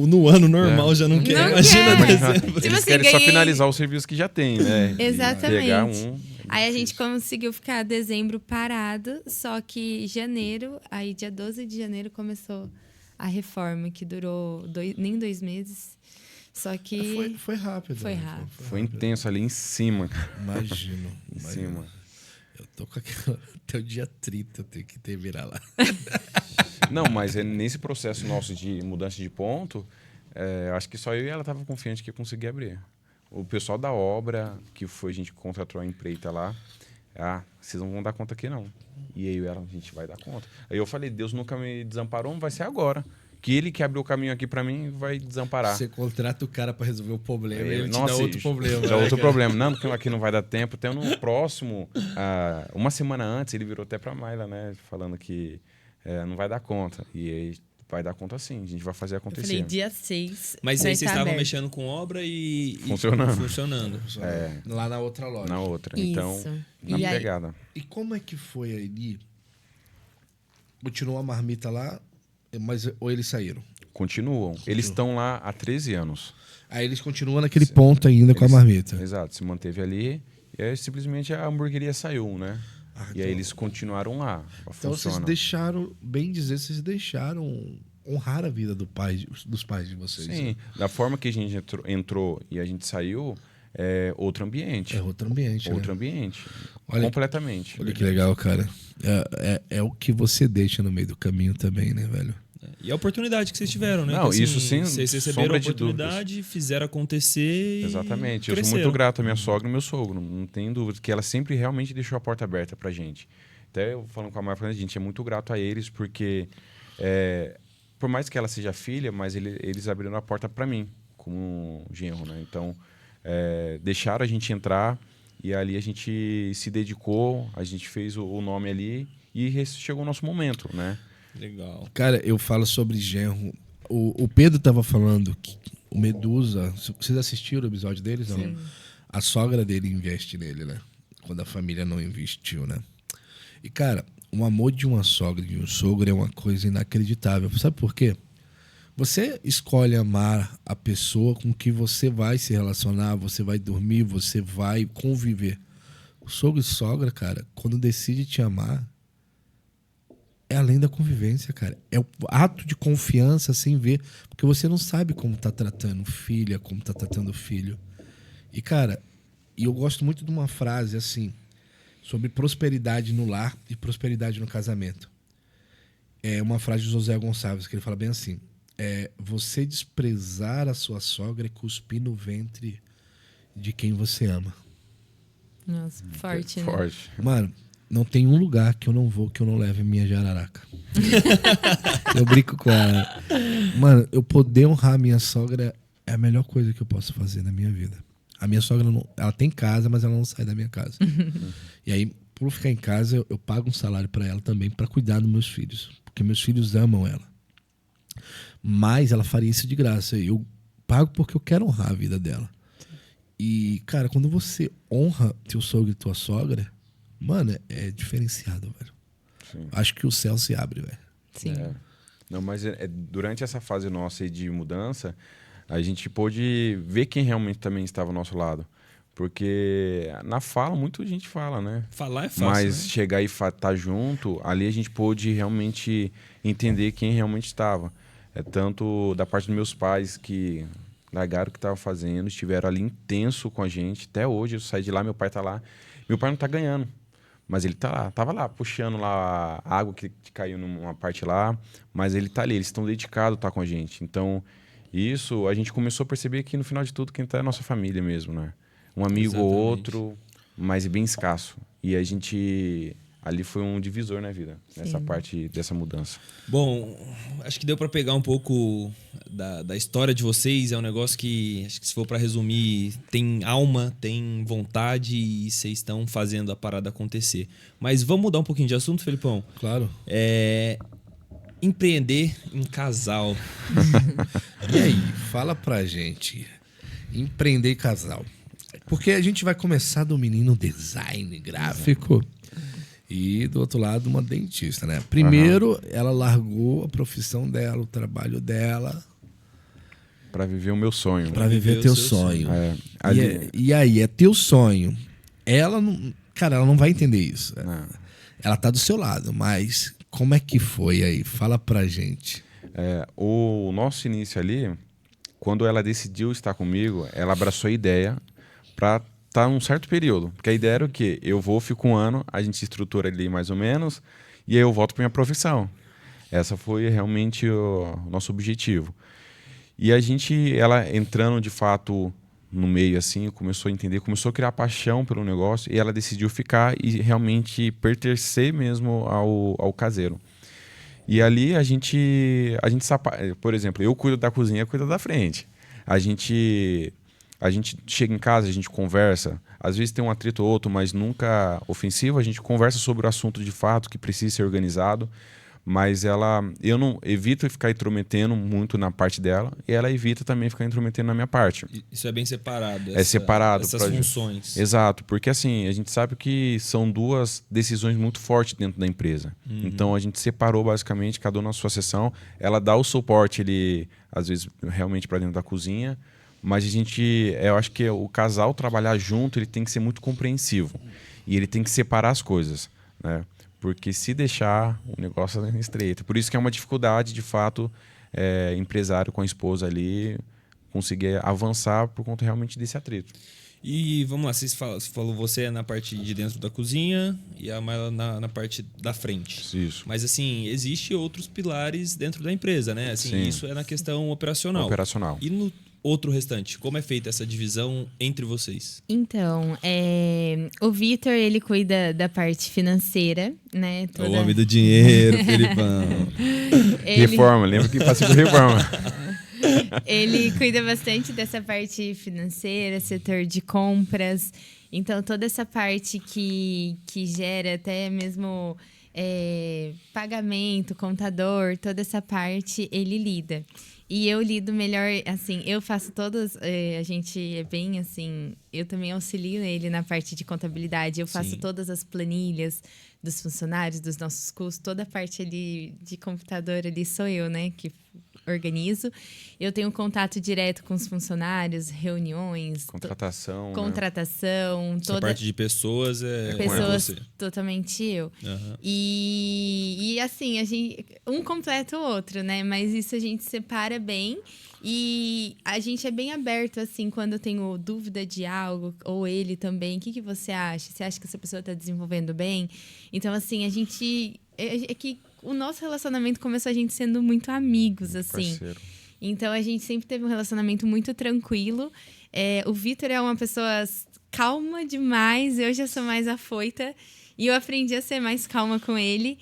No ano normal já não quer. Não Imagina quer. dezembro. Tipo Eles assim, querem só ganhei- finalizar o serviço que já tem, né? E Exatamente. pegar um... Aí a gente conseguiu ficar dezembro parado, só que janeiro, aí dia 12 de janeiro começou a reforma, que durou nem 2 meses. Só que Foi rápido. Foi né? rápido. Foi intenso ali em cima, cara. Imagino. Em cima. Eu tô com aquela... Até o dia 30 eu tenho que terminar lá. Não, mas nesse processo nosso de mudança de ponto, acho que só eu e ela tava confiante que ia conseguir abrir. O pessoal da obra, que foi, a gente contratou a empreita lá, vocês não vão dar conta aqui não. E eu e ela, a gente vai dar conta. Aí eu falei, Deus nunca me desamparou, não vai ser agora. Que ele que abriu o caminho aqui pra mim vai desamparar. Você contrata o cara pra resolver o problema e Aí, ele te nossa, dá outro problema. Já né, outro cara? problema. Não, porque aqui não vai dar tempo. Até no próximo, uma semana antes, ele virou até pra Mayla, né? Falando que não vai dar conta. E aí vai dar conta sim, a gente vai fazer eu acontecer. falei, dia 6. Mas vai aí vocês tá estavam aberto. mexendo com obra e Funcionando. Lá na outra loja. Na outra. Isso. Então, na E aí- pegada. E como é que foi ali? Continuou a marmita lá, ou eles saíram? Continuam. Eles estão lá há 13 anos. Aí eles continuam naquele ponto ainda com a marmita. Exato, se manteve ali. E aí simplesmente a hamburgueria saiu, né? Ah, E aí então- eles continuaram lá. Então vocês Funciona. deixaram, bem dizer, vocês deixaram honrar a vida dos pais de vocês. Sim, né? da forma que a gente entrou e a gente saiu, é outro ambiente. É outro ambiente, Outro né? ambiente. Olha- Completamente. Olha que legal, cara. É o que você deixa no meio do caminho também, né, velho? E a oportunidade que vocês tiveram, né? Não, Que, isso sem vocês receberam a sombra de oportunidade, fizeram acontecer e Exatamente. Eu sou cresceram. muito grato à minha sogra e meu sogro. Não tem dúvida que ela sempre realmente deixou a porta aberta pra gente. Até eu falando com a Maia, falando, a gente é muito grato a eles porque, por mais que ela seja filha, mas eles abriram a porta pra mim, como genro, né? Então, deixaram a gente entrar e ali a gente se dedicou, a gente fez o nome ali e chegou o nosso momento, né? Legal. Cara, eu falo sobre genro. O Pedro tava falando que o Medusa... Vocês assistiram o episódio deles? Não? Sim. A sogra dele investe nele, né? Quando a família não investiu, né? E, cara, o amor de uma sogra e de um sogro é uma coisa inacreditável. Sabe por quê? Você escolhe amar a pessoa com que você vai se relacionar, você vai dormir, você vai conviver. O sogro e sogra, cara, quando decide te amar, é além da convivência, cara. É o ato de confiança sem ver. Porque você não sabe como tá tratando filha, como tá tratando filho. E, cara, eu gosto muito de uma frase assim, sobre prosperidade no lar e prosperidade no casamento. É uma frase de José Gonçalves, que ele fala bem assim: você desprezar a sua sogra e cuspir no ventre de quem você ama. Nossa, forte, né? Forte. Mano, não tem um lugar que eu não vou que eu não leve minha jararaca. Eu brinco com ela. Mano, eu poder honrar a minha sogra é a melhor coisa que eu posso fazer na minha vida. A minha sogra, ela tem casa, mas ela não sai da minha casa. E aí, por ficar em casa, eu pago um salário pra ela também pra cuidar dos meus filhos. Porque meus filhos amam ela. Mas ela faria isso de graça. Eu pago porque eu quero honrar a vida dela. E, cara, quando você honra teu sogro e tua sogra, mano, é diferenciado, velho. Sim. Acho que o céu se abre, velho. Sim. Não, mas durante essa fase nossa aí de mudança, a gente pôde ver quem realmente também estava ao nosso lado. Porque na fala, muita gente fala, né? Falar é fácil, Mas né? chegar e estar junto, ali a gente pôde realmente entender quem realmente estava. Tanto da parte dos meus pais que largaram o que estavam fazendo, estiveram ali intenso com a gente. Até hoje, eu saí de lá, meu pai está lá. Meu pai não está ganhando, mas ele tá lá, tava lá puxando lá a água que caiu numa parte lá, mas ele tá ali, eles estão dedicados a estar com a gente. Então, isso a gente começou a perceber que no final de tudo quem tá é a nossa família mesmo, né? Um amigo ou Exatamente. outro, mas bem escasso. E a gente ali foi um divisor na vida, nessa Sim. parte dessa mudança. Bom, acho que deu para pegar um pouco da história de vocês. É um negócio que, acho que se for para resumir, tem alma, tem vontade e vocês estão fazendo a parada acontecer. Mas vamos mudar um pouquinho de assunto, Felipão? Claro. Empreender em casal. E aí, fala pra gente. Empreender em casal. Porque a gente vai começar do menino design gráfico e do outro lado uma dentista, né? Primeiro, ela largou a profissão dela, o trabalho dela Para viver o meu sonho. pra viver viver o teu seu sonho. ali- E aí, é teu sonho. Ela não, cara, ela não vai entender isso. Não. Ela tá do seu lado, mas como é que foi aí? Fala pra gente. O nosso início ali, quando ela decidiu estar comigo, ela abraçou a ideia para estar num certo período. Porque a ideia era o quê? Eu vou, fico um ano, a gente estrutura ali mais ou menos, e aí eu volto para minha profissão. Essa foi realmente o nosso objetivo. E a gente, ela entrando de fato no meio assim, começou a entender, começou a criar paixão pelo negócio, e ela decidiu ficar e realmente pertencer mesmo ao caseiro. E ali por exemplo, eu cuido da cozinha, cuido da frente. A gente chega em casa, a gente conversa, às vezes tem um atrito ou outro, mas nunca ofensivo, a gente conversa sobre o assunto de fato que precisa ser organizado, mas eu não evito ficar intrometendo muito na parte dela, e ela evita também ficar intrometendo na minha parte. Isso é bem separado. É separado. Essas funções. Exato, porque assim, a gente sabe que são duas decisões muito fortes dentro da empresa. Então a gente separou basicamente, cada um na sua seção. Ela dá o suporte, às vezes, realmente para dentro da cozinha, mas eu acho que o casal trabalhar junto, ele tem que ser muito compreensivo. E ele tem que separar as coisas, né? Porque se deixar, o negócio é estreito. Por isso que é uma dificuldade, de fato, empresário com a esposa ali conseguir avançar por conta realmente desse atrito. E vamos lá, você falou você é na parte de dentro da cozinha e a Mayla na parte da frente. Isso. Mas assim, existe outros pilares dentro da empresa, né? Assim, Sim. isso é na questão operacional. Operacional. E no outro restante, como é feita essa divisão entre vocês? Então, o Vitor, ele cuida da parte financeira, né? O homem do dinheiro, Felipão. Reforma, lembra que passei por reforma. Ele cuida bastante dessa parte financeira, setor de compras. Então, toda essa parte que gera até mesmo pagamento, contador, toda essa parte ele lida. E eu lido melhor, assim, eu faço todas, a gente é bem assim, eu também auxilio ele na parte de contabilidade, eu faço Sim. todas as planilhas dos funcionários, dos nossos custos, toda a parte ali de computador ali sou eu, né, que organizo. Eu tenho contato direto com os funcionários, reuniões, Contratação. Né? contratação, Essa toda parte de pessoas é pessoas com você. totalmente eu. Aham. E assim, a gente um completa o outro, né? Mas isso a gente separa bem e a gente é bem aberto assim quando eu tenho dúvida de algo ou ele também. O que você acha? Você acha que essa pessoa está desenvolvendo bem? Então assim, a gente é que o nosso relacionamento começou a gente sendo muito amigos assim. Parceiro. Então a gente sempre teve um relacionamento muito tranquilo. O Vitor é uma pessoa calma demais, eu já sou mais afoita e eu aprendi a ser mais calma com ele.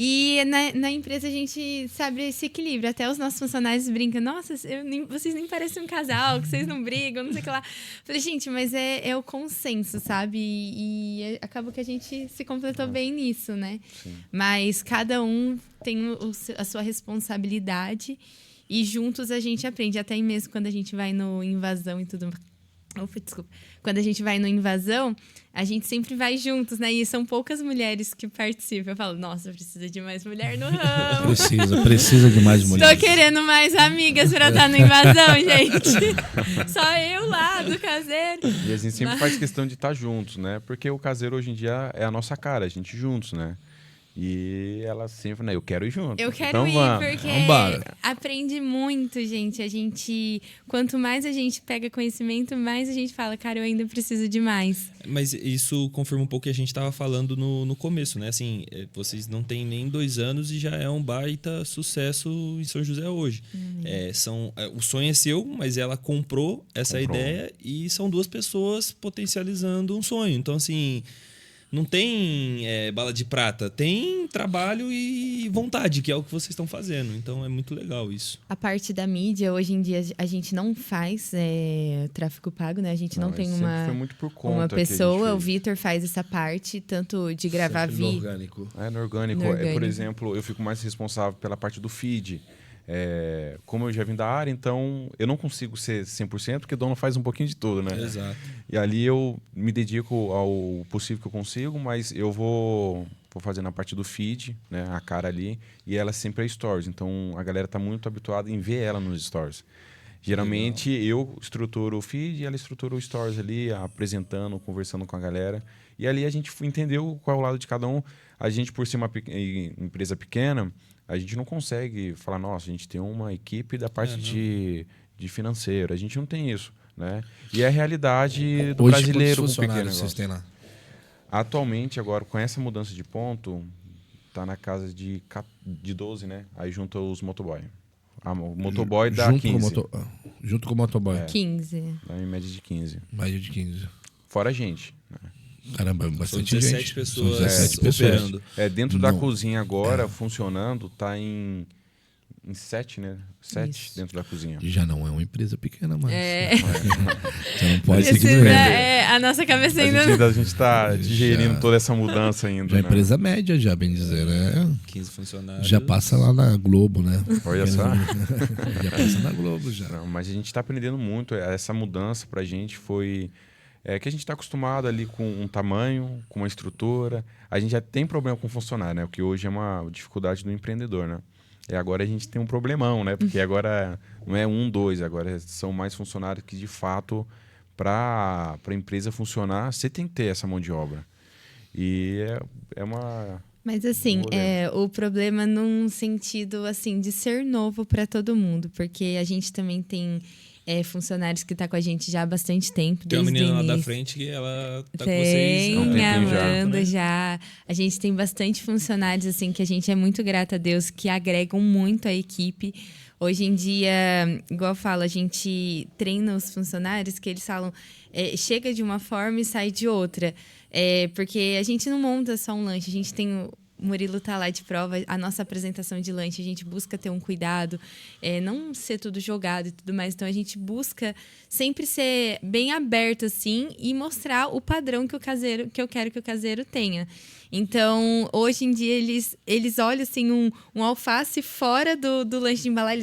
E na empresa a gente sabe esse equilíbrio. Até os nossos funcionários brincam: nossa, vocês nem parecem um casal, que vocês não brigam, não sei o que lá. Falei, gente, mas é o consenso, sabe? E acaba que a gente se completou bem nisso, né? Sim. Mas cada um tem a sua responsabilidade e juntos a gente aprende. Até mesmo quando a gente vai no Invasão e tudo. Opa, desculpa. Quando a gente vai no Invasão, a gente sempre vai juntos, né? E são poucas mulheres que participam. Eu falo, nossa, precisa de mais mulher no ramo. Precisa de mais mulheres. Tô querendo mais amigas pra estar no Invasão, gente. Só eu lá, do caseiro. E a gente sempre faz questão de estar juntos, né? Porque o caseiro hoje em dia é a nossa cara, a gente juntos, né? E ela sempre, né? Eu quero ir junto. Eu quero então, ir, vamos. porque Vambora. aprende muito, gente. Quanto mais a gente pega conhecimento, mais a gente fala, cara, eu ainda preciso de mais. Mas isso confirma um pouco o que a gente estava falando no começo, né? Assim, vocês não têm nem 2 anos e já é um baita sucesso em São José hoje. O sonho é seu, mas ela comprou essa ideia e são 2 pessoas potencializando um sonho. Então, assim, não tem bala de prata, tem trabalho e vontade, que é o que vocês estão fazendo. Então é muito legal isso. A parte da mídia, hoje em dia, a gente não faz tráfego pago, né? A gente não tem sempre foi muito por conta uma que a gente pessoa. fez. O Vitor faz essa parte, tanto de gravar Sempre no vídeo. orgânico. No orgânico. No orgânico. Por exemplo, eu fico mais responsável pela parte do feed. Como eu já vim da área, então eu não consigo ser 100%, porque o dono faz um pouquinho de tudo, né? Exato. E ali eu me dedico ao possível que eu consigo, mas eu vou fazer na parte do feed, né? A cara ali, e ela sempre é stories. Então a galera tá muito habituada em ver ela nos stories. Geralmente eu estruturo o feed e ela estrutura o stories ali, apresentando, conversando com a galera. E ali a gente entendeu qual é o lado de cada um. A gente, por ser uma empresa pequena, a gente não consegue falar, nossa, a gente tem uma equipe da parte de financeiro. A gente não tem isso, né? E é a realidade do Hoje, brasileiro quantos com pequeno funcionários vocês negócio. têm lá? Atualmente, agora, com essa mudança de ponto, tá na casa de 12, né? Aí junta os motoboy. O motoboy dá 15. Junto com o motoboy. 15. Dá em média de 15. Mais de 15. Fora a gente, né? Caramba, São bastante 17 gente. pessoas, São 17 pessoas. operando. Dentro da Não. cozinha agora, funcionando, tá em 7, né? 7 Isso. dentro da cozinha. Já não é uma empresa pequena mais. É. Você não pode seguir Precisa, vender. a nossa cabeça A ainda gente, a gente tá digerindo Já. toda essa mudança ainda, Já é né? empresa média, já, bem dizer, né? 15 funcionários. Já passa lá na Globo, né? Olha só. Já passa na Globo, já. Não, mas a gente está aprendendo muito. Essa mudança para a gente foi que a gente está acostumado ali com um tamanho, com uma estrutura. A gente já tem problema com funcionário, né? O que hoje é uma dificuldade do empreendedor, né? E agora a gente tem um problemão, né? Porque agora não é 1, 2, agora são mais funcionários que, de fato, para a empresa funcionar, você tem que ter essa mão de obra. E é uma... Mas assim, o problema num sentido assim de ser novo para todo mundo, porque a gente também tem funcionários que tá com a gente já há bastante tempo. Tem uma desde menina o lá da início. frente que ela tá com vocês há um Tem, tempinho a Amanda né? já. A gente tem bastante funcionários assim que a gente é muito grata a Deus, que agregam muito a equipe. Hoje em dia, igual eu falo, a gente treina os funcionários que eles falam, chega de uma forma e sai de outra. Porque a gente não monta só um lanche, a gente tem o Murilo tá lá de prova, a nossa apresentação de lanche, a gente busca ter um cuidado, não ser tudo jogado e tudo mais. Então, a gente busca sempre ser bem aberto, assim, e mostrar o padrão que eu quero que o caseiro tenha. Então, hoje em dia, eles olham, assim, um alface fora do lanche de embalar,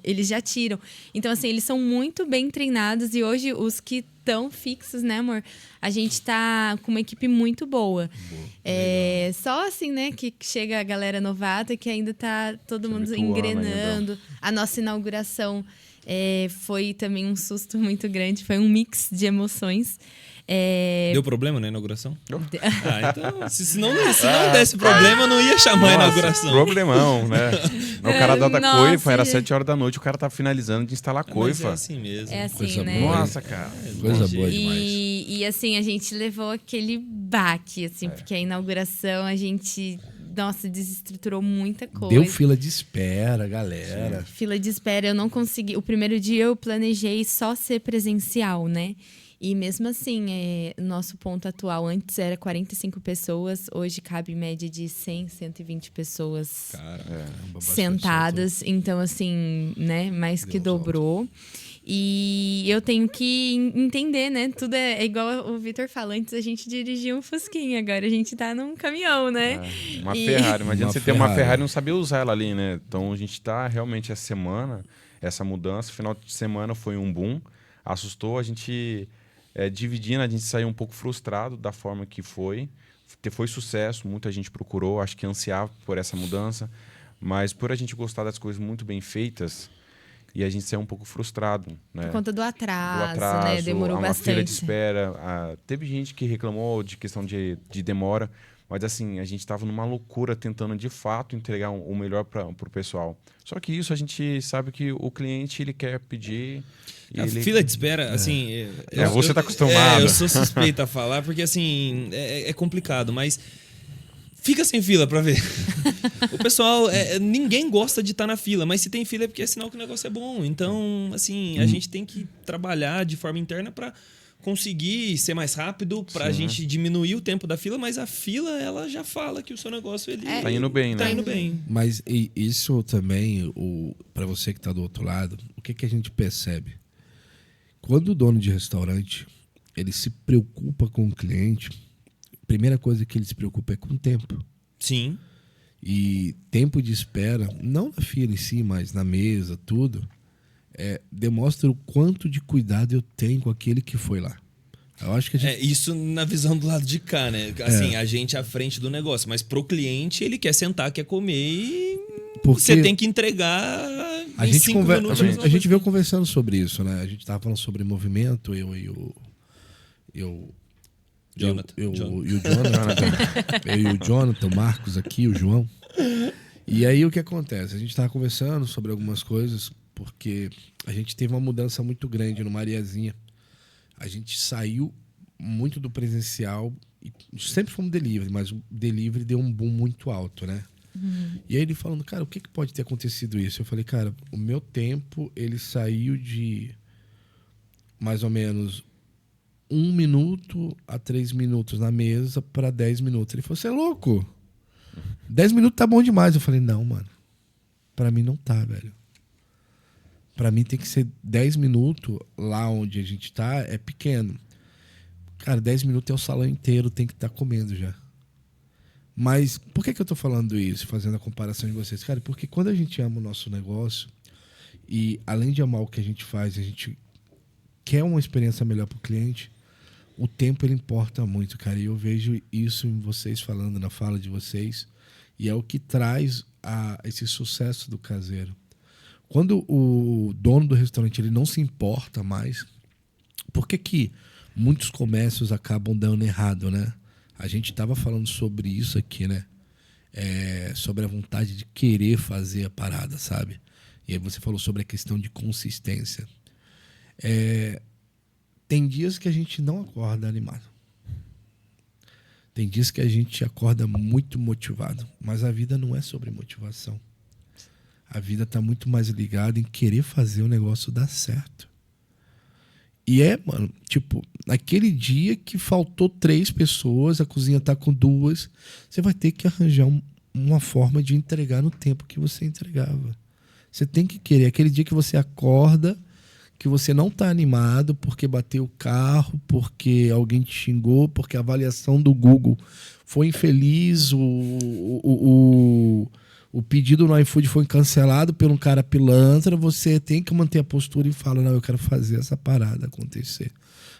eles já tiram. Então, assim, eles são muito bem treinados e hoje os que estão fixos, né, amor? A gente tá com uma equipe muito boa. Só assim, né, que chega a galera novata que ainda tá todo mundo engrenando. A nossa inauguração foi também um susto muito grande, foi um mix de emoções. Deu problema na inauguração? Então, se não desse problema, eu não ia chamar a inauguração. Problemão, né? O cara da Nossa, coifa, era gente. 7 horas da noite, o cara tá finalizando de instalar Mas coifa. é assim mesmo. É assim, Coisa né? boa. Nossa, cara. Coisa boa demais. E assim, a gente levou aquele baque, assim, porque a inauguração a gente, nossa, desestruturou muita coisa. Deu fila de espera, galera. Fila de espera, eu não consegui. O primeiro dia eu planejei só ser presencial, né? E mesmo assim, nosso ponto atual antes era 45 pessoas, hoje cabe em média de 100, 120 pessoas Cara, sentadas. Então, assim, né, mais que Deus dobrou. E eu tenho que entender, né? Tudo é igual o Vitor fala, antes a gente dirigia um Fusquinha, agora a gente tá num caminhão, né? Uma E- Ferrari. Imagina Uma você ter uma Ferrari. Ferrari e não saber usar ela ali, né? Então a gente tá realmente essa semana, essa mudança, final de semana foi um boom, assustou a gente. Dividindo, a gente saiu um pouco frustrado da forma que foi. Foi sucesso, muita gente procurou, acho que ansiava por essa mudança, mas por a gente gostar das coisas muito bem feitas, e a gente saiu um pouco frustrado, né? Por conta do atraso, né? Demorou uma bastante. fila de espera. Teve gente que reclamou de questão de demora, mas assim, a gente estava numa loucura tentando de fato entregar o melhor para o pessoal. Só que isso a gente sabe que o cliente ele quer pedir. A fila de espera, assim... Você tá acostumado. Eu sou suspeito a falar, porque assim, é complicado, mas... Fica sem fila pra ver. O pessoal, ninguém gosta de estar na fila, mas se tem fila é porque é sinal que o negócio é bom. Então, assim, a gente tem que trabalhar de forma interna pra conseguir ser mais rápido pra Sim. gente diminuir o tempo da fila, mas a fila, ela já fala que o seu negócio, ele Tá indo bem, né? tá indo bem. Mas isso também, para você que está do outro lado, o que a gente percebe? Quando o dono de restaurante ele se preocupa com o cliente, a primeira coisa que ele se preocupa é com o tempo. Sim. E tempo de espera, não na fila em si, mas na mesa, tudo, demonstra o quanto de cuidado eu tenho com aquele que foi lá. Eu acho que a gente... Isso na visão do lado de cá, né? Assim, a gente à frente do negócio. Mas pro cliente, ele quer sentar, quer comer e Porque você tem que entregar a em gente 5 minutos. a gente veio conversando sobre isso, né? A gente tava falando sobre movimento, eu e o Jonathan. Eu e o Jonathan, o Marcos aqui, o João. E aí o que acontece? A gente tava conversando sobre algumas coisas, porque a gente teve uma mudança muito grande no Mariazinha. A gente saiu muito do presencial, e sempre fomos delivery, mas o delivery deu um boom muito alto, né? E aí ele falando, cara, o que pode ter acontecido isso? Eu falei, cara, o meu tempo, ele saiu de mais ou menos 1 minuto a 3 minutos na mesa para 10 minutos. Ele falou, você é louco? 10 minutos tá bom demais. Eu falei, não, mano. Pra mim não tá, velho. Pra mim tem que ser 10 minutos lá onde a gente tá, é pequeno. Cara, 10 minutos é o salão inteiro, tem que estar comendo já. Mas por que eu tô falando isso, fazendo a comparação de vocês? Cara, porque quando a gente ama o nosso negócio e além de amar o que a gente faz, a gente quer uma experiência melhor pro cliente, o tempo ele importa muito, cara. E eu vejo isso em vocês falando, na fala de vocês, e é o que traz esse sucesso do caseiro. Quando o dono do restaurante ele não se importa mais, por que muitos comércios acabam dando errado, né? A gente estava falando sobre isso aqui, né? Sobre a vontade de querer fazer a parada, sabe? E aí você falou sobre a questão de consistência. Tem dias que a gente não acorda animado. Tem dias que a gente acorda muito motivado. Mas a vida não é sobre motivação. A vida está muito mais ligada em querer fazer o negócio dar certo. E mano, tipo, naquele dia que faltou 3 pessoas, a cozinha tá com 2, você vai ter que arranjar uma forma de entregar no tempo que você entregava. Você tem que querer. Aquele dia que você acorda, que você não tá animado porque bateu o carro, porque alguém te xingou, porque a avaliação do Google foi infeliz, o pedido no iFood foi cancelado por um cara pilantra, você tem que manter a postura e falar, não, eu quero fazer essa parada acontecer.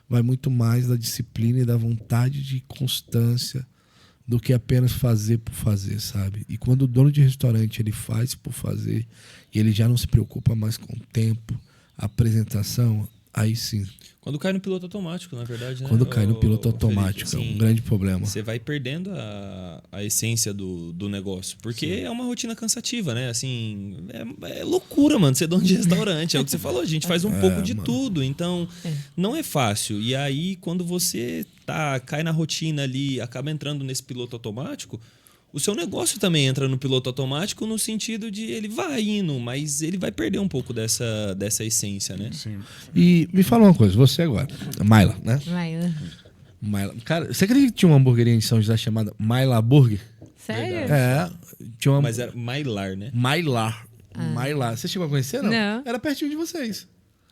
Vai muito mais da disciplina e da vontade de constância do que apenas fazer por fazer, sabe? E quando o dono de restaurante ele faz por fazer e ele já não se preocupa mais com o tempo, a apresentação, aí sim. Quando cai no piloto automático, na verdade, né? Quando cai no piloto Felipe, automático, assim, é um grande problema. Você vai perdendo a essência do negócio. Porque é uma rotina cansativa, né? Assim, é loucura, mano, ser dono de restaurante. É o que você falou, a gente faz um pouco de tudo. Então, não é fácil. E aí, quando você cai na rotina ali, acaba entrando nesse piloto automático, o seu negócio também entra no piloto automático no sentido de ele vai indo, mas ele vai perder um pouco dessa essência, né? Sim. E me fala uma coisa, você agora, Maila, né? Maila. Cara, você acredita que tinha uma hamburgueria em São José chamada Maila Burger? Sério? Tinha uma... Mas era Mailar, né? Mailar. Mailar. Você chegou a conhecer, não? Não. Era pertinho de vocês.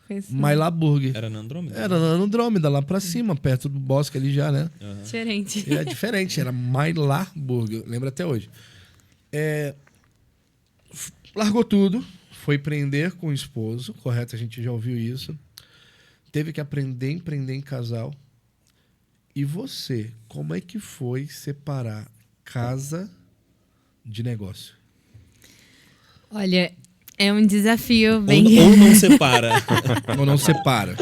Conheci. Maila Burger. Era na Andrômeda? Era na Andrômeda, lá pra cima, perto do bosque ali já, né? Diferente. É diferente, era Mailar Burger, lembro até hoje. Largou tudo, foi empreender com o esposo, correto? A gente já ouviu isso. Teve que aprender a empreender em casal. E você, como é que foi separar casa de negócio? Olha, é um desafio bem... Ou não separa. Ou não separa?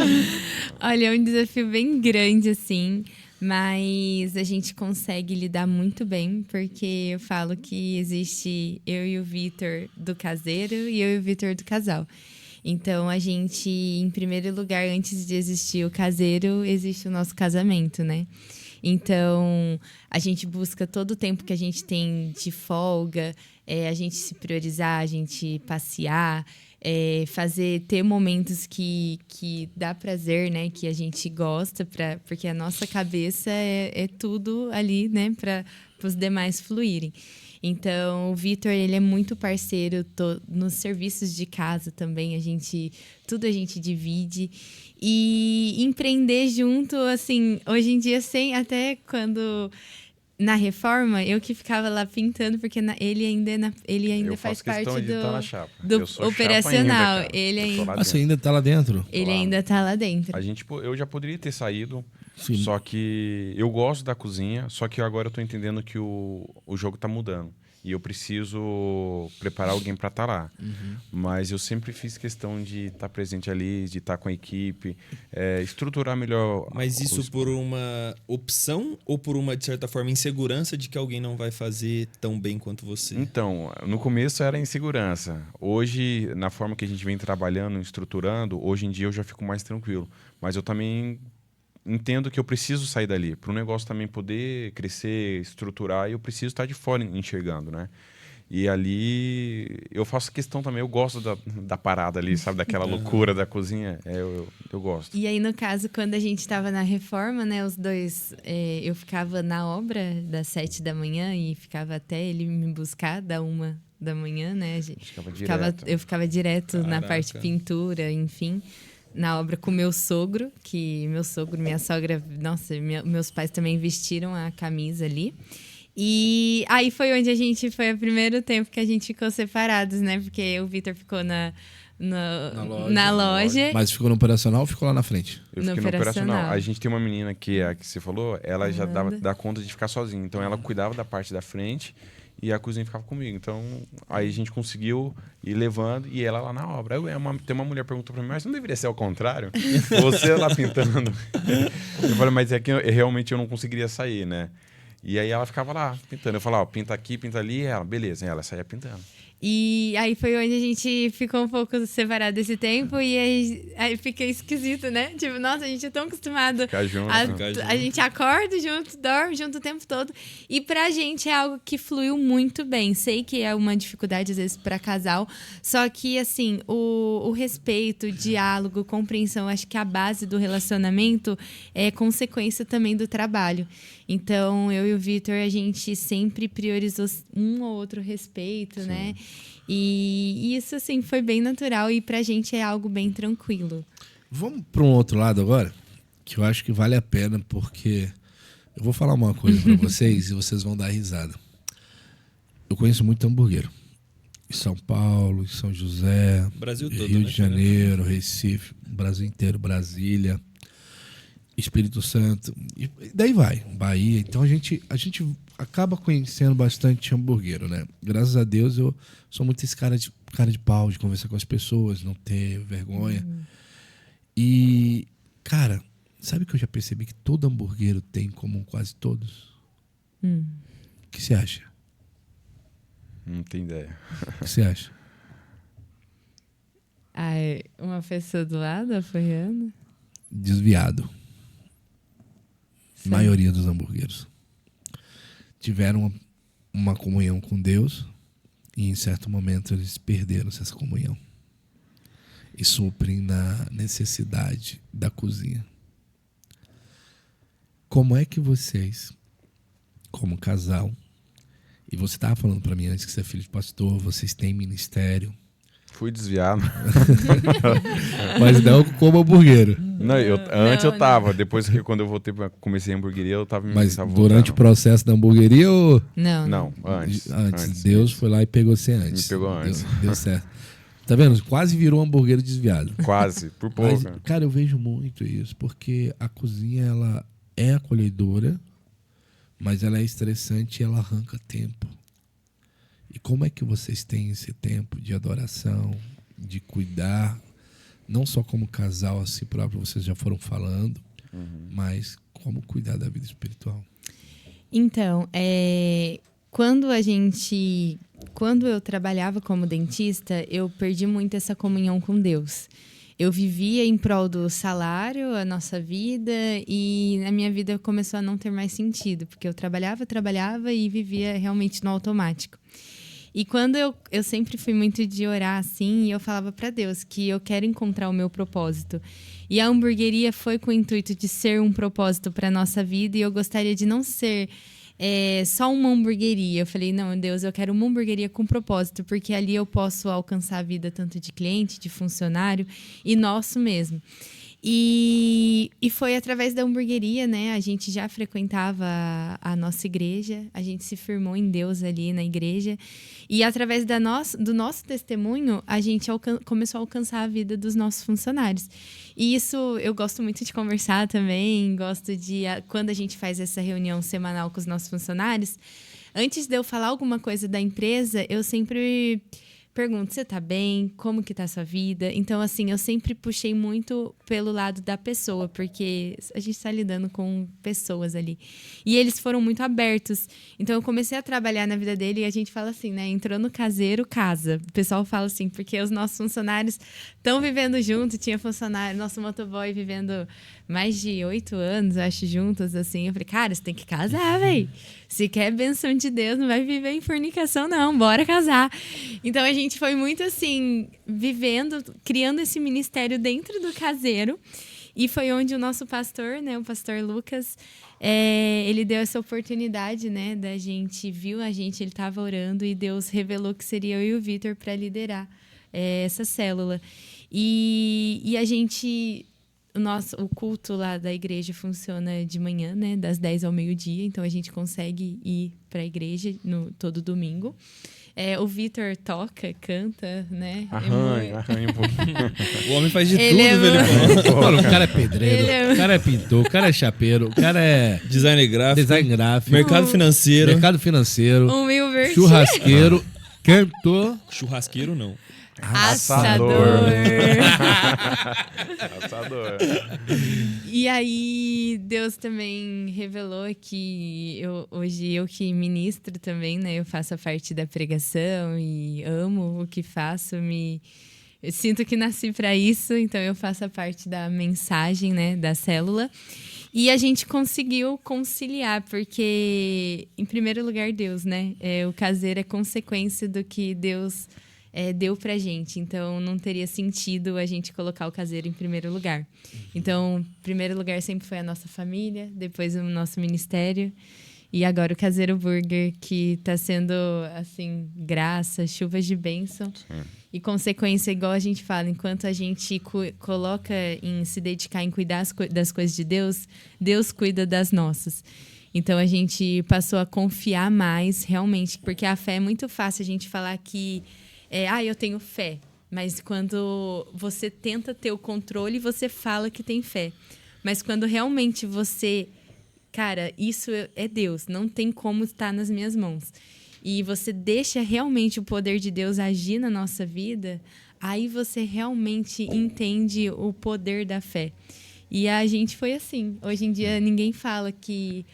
Olha, é um desafio bem grande, assim, mas a gente consegue lidar muito bem, porque eu falo que existe eu e o Vitor do caseiro e eu e o Vitor do casal. Então, a gente, em primeiro lugar, antes de existir o caseiro, existe o nosso casamento, né? Então, a gente busca todo o tempo que a gente tem de folga, a gente se priorizar, a gente passear, ter momentos que dá prazer, né? Que a gente gosta, porque a nossa cabeça é tudo ali, né? Para os demais fluírem. Então, o Vitor, ele é muito parceiro nos serviços de casa também. Tudo a gente divide. E empreender junto, assim, hoje em dia, até quando... Na reforma, eu que ficava lá pintando, porque ele ainda faz parte do operacional. Ele ainda... Você ainda tá lá dentro? Ele ainda tá lá dentro. Eu já poderia ter saído, Sim. só que eu gosto da cozinha, só que agora eu tô entendendo que o jogo tá mudando. E eu preciso preparar alguém para estar lá. Mas eu sempre fiz questão de estar presente ali, de estar com a equipe, estruturar melhor. Mas isso por uma opção ou por uma, de certa forma, insegurança de que alguém não vai fazer tão bem quanto você? Então, no começo era insegurança. Hoje, na forma que a gente vem trabalhando, estruturando, hoje em dia eu já fico mais tranquilo. Mas eu também entendo que eu preciso sair dali. Para o negócio também poder crescer, estruturar, eu preciso estar de fora enxergando, né? E ali eu faço questão também, eu gosto da parada ali, sabe? Daquela loucura da cozinha, eu gosto. E aí, no caso, quando a gente estava na reforma, né? Os dois, eu ficava na obra das 7 da manhã e ficava até ele me buscar da 1 da manhã, né? Eu ficava direto na parte de pintura, enfim. Na obra com meu sogro, minha sogra, nossa, meus pais também vestiram a camisa ali. E aí foi onde foi o primeiro tempo que a gente ficou separados, né? Porque o Vitor ficou na loja. Mas ficou no operacional ou ficou lá na frente? Eu fiquei no operacional. A gente tem uma menina que é a que você falou, ela já dá conta de ficar sozinha. Então ela cuidava da parte da frente e a cozinha ficava comigo. Então, aí a gente conseguiu ir levando e ela lá na obra. Tem uma mulher que perguntou pra mim, mas não deveria ser ao contrário? Você lá pintando. Eu falei, mas é que realmente eu não conseguiria sair, né? E aí ela ficava lá pintando. Eu falava, pinta aqui, pinta ali. E ela, beleza. E ela saía pintando. E aí foi onde a gente ficou um pouco separado desse tempo e aí fica esquisito, né? Tipo, nossa, a gente é tão acostumado ficar junto. A gente acorda junto, dorme junto o tempo todo. E pra gente é algo que fluiu muito bem. Sei que é uma dificuldade, às vezes, pra casal. Só que, assim, o respeito, o diálogo, compreensão, acho que a base do relacionamento é consequência também do trabalho. Então, eu e o Vitor, a gente sempre priorizou um ou outro respeito, sim, né? E isso, assim, foi bem natural e pra gente é algo bem tranquilo. Vamos para um outro lado agora, que eu acho que vale a pena, porque eu vou falar uma coisa para vocês e vocês vão dar risada. Eu conheço muito hamburguero. Em São Paulo, em São José, Brasil todo, Rio né, de Janeiro, Recife, Brasil inteiro, Brasília, Espírito Santo, e daí vai, Bahia. Então a gente acaba conhecendo bastante hamburguero, né? Graças a Deus eu sou muito esse cara de pau, de conversar com as pessoas, não ter vergonha. E, cara, sabe que eu já percebi que todo hamburguero tem em comum quase todos? O que você acha? Não tenho ideia. O que você acha? Uma pessoa do lado apoiando? Desviado. Maioria dos hamburgueros tiveram uma comunhão com Deus e em certo momento eles perderam essa comunhão e suprem na necessidade da cozinha. Como é que vocês, como casal, e você estava falando para mim antes que você é filho de pastor, vocês têm ministério? Fui desviado. Mas não como hamburguero. Não, antes eu tava. Depois que quando eu voltei comecei a hamburgueria, eu tava Mas durante o processo da hamburgueria ou... Não, antes. Deus foi lá e pegou você antes. Me pegou antes. Deu certo. Tá vendo? Quase virou um hamburguero desviado. Quase, por pouco. Mas, cara, eu vejo muito isso, porque a cozinha, ela é acolhedora, mas ela é estressante e ela arranca tempo. E como é que vocês têm esse tempo de adoração, de cuidar, não só como casal a si próprio, vocês já foram falando, mas como cuidar da vida espiritual? Então, quando eu trabalhava como dentista, eu perdi muito essa comunhão com Deus. Eu vivia em prol do salário, a nossa vida, e a minha vida começou a não ter mais sentido, porque eu trabalhava e vivia realmente no automático. E quando eu sempre fui muito de orar assim, e eu falava para Deus que eu quero encontrar o meu propósito. E a hamburgueria foi com o intuito de ser um propósito para nossa vida, e eu gostaria de não ser só uma hamburgueria. Eu falei, não, Deus, eu quero uma hamburgueria com propósito, porque ali eu posso alcançar a vida tanto de cliente, de funcionário e nosso mesmo. E foi através da hamburgueria, né? A gente já frequentava a nossa igreja, a gente se firmou em Deus ali na igreja. E através do nosso testemunho, a gente começou a alcançar a vida dos nossos funcionários. E isso eu gosto muito de conversar também, gosto de... Quando a gente faz essa reunião semanal com os nossos funcionários, antes de eu falar alguma coisa da empresa, eu sempre pergunto, você tá bem? Como que tá a sua vida? Então, assim, eu sempre puxei muito pelo lado da pessoa, porque a gente tá lidando com pessoas ali. E eles foram muito abertos. Então, eu comecei a trabalhar na vida dele, e a gente fala assim, né? Entrou no caseiro, casa. O pessoal fala assim, porque os nossos funcionários estão vivendo junto. Tinha funcionário, nosso motoboy vivendo mais de 8 anos, acho, juntos, assim. Eu falei, cara, você tem que casar, velho. Se quer bênção de Deus, não vai viver em fornicação, não. Bora casar. Então, a gente foi muito, assim, vivendo, criando esse ministério dentro do caseiro. E foi onde o nosso pastor, né, o pastor Lucas, ele deu essa oportunidade, né, da gente, viu a gente, ele estava orando, e Deus revelou que seria eu e o Vitor para liderar essa célula. E a gente... O culto lá da igreja funciona de manhã, né? Das 10 ao meio-dia. Então, a gente consegue ir para a igreja todo domingo. O Vitor toca, canta, né? Arranha um pouquinho. O homem faz de tudo, velho. Mano, o cara é pedreiro, o cara é pintor, o cara é chapeiro, o cara é... Design gráfico. Mercado financeiro. Churrasqueiro. Cantor. Churrasqueiro, não. Assador. Assador. E aí, Deus também revelou que hoje eu que ministro também, né? Eu faço a parte da pregação e amo o que faço. Eu sinto que nasci para isso, então eu faço a parte da mensagem, né? Da célula. E a gente conseguiu conciliar, porque, em primeiro lugar, Deus, né? O caseiro é consequência do que Deus... deu pra gente, então não teria sentido a gente colocar o caseiro em primeiro lugar. Então, em primeiro lugar sempre foi a nossa família, depois o nosso ministério, e agora o Caseiro Burger, que tá sendo, assim, graça, chuvas de bênção. E consequência, igual a gente fala, enquanto a gente coloca em se dedicar em cuidar das coisas de Deus, Deus cuida das nossas. Então, a gente passou a confiar mais, realmente, porque a fé é muito fácil a gente falar que eu tenho fé. Mas quando você tenta ter o controle, você fala que tem fé. Mas quando realmente você... Cara, isso é Deus. Não tem como estar nas minhas mãos. E você deixa realmente o poder de Deus agir na nossa vida, aí você realmente entende o poder da fé. E a gente foi assim. Hoje em dia, ninguém fala que...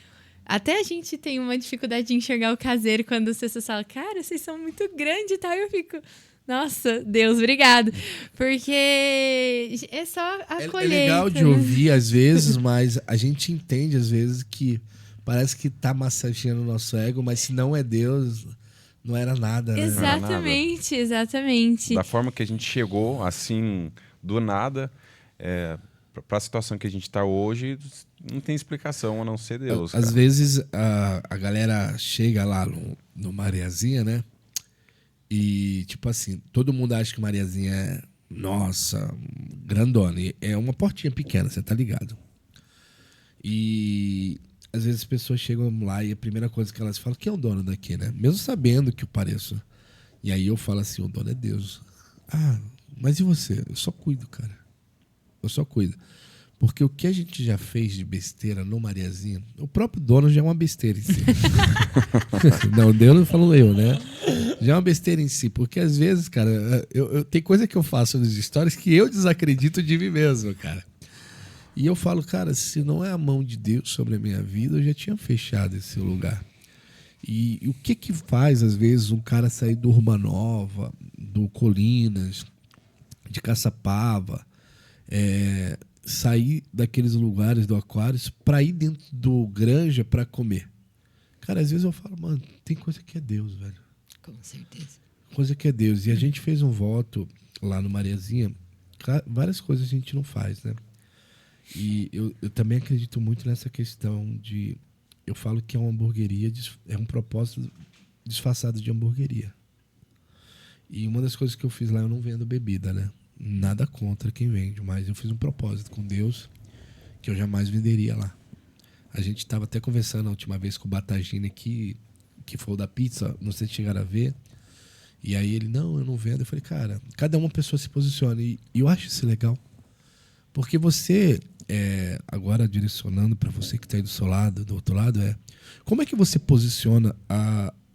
Até a gente tem uma dificuldade de enxergar o caseiro quando você fala, cara, vocês são muito grandes e tal. Eu fico, nossa, Deus, obrigado. Porque é só a colheita. É legal de ouvir às vezes, mas a gente entende às vezes que parece que tá massageando o nosso ego, mas se não é Deus, não era nada. Né? Exatamente, exatamente. Da forma que a gente chegou, assim, do nada, para a situação que a gente está hoje... Não tem explicação a não ser Deus. Às vezes a galera chega lá no Mariazinha, né? E, tipo assim, todo mundo acha que Mariazinha é, nossa, grandona. E é uma portinha pequena, você tá ligado? E às vezes as pessoas chegam lá e a primeira coisa que elas falam, quem é o dono daqui, né? Mesmo sabendo que eu pareço. E aí eu falo assim, o dono é Deus. Ah, mas e você? Eu só cuido, cara. Eu só cuido. Porque o que a gente já fez de besteira no Mariazinha, o próprio dono já é uma besteira em si. Não, Deus não falou eu, né? Já é uma besteira em si. Porque às vezes, cara, tem coisa que eu faço nas histórias que eu desacredito de mim mesmo, cara. E eu falo, cara, se não é a mão de Deus sobre a minha vida, eu já tinha fechado esse lugar. E o que faz, às vezes, um cara sair do Urbanova, do Colinas, de Caçapava, sair daqueles lugares do Aquários para ir dentro do Granja para comer? Cara, às vezes eu falo, mano, tem coisa que é Deus, velho. Com certeza. Coisa que é Deus. E a gente fez um voto lá no Mariazinha. Várias coisas a gente não faz, né? E eu também acredito muito nessa questão de... Eu falo que é uma hamburgueria, é um propósito disfarçado de hamburgueria. E uma das coisas que eu fiz lá, eu não vendo bebida, né? Nada contra quem vende, mas eu fiz um propósito com Deus que eu jamais venderia lá. A gente estava até conversando a última vez com o Batagini aqui, que foi o da pizza, não sei se chegaram a ver. E aí ele, não, eu não vendo. Eu falei, cara, cada uma pessoa se posiciona. E eu acho isso legal. Porque você, agora direcionando para você que está aí do seu lado, do outro lado, como é que você posiciona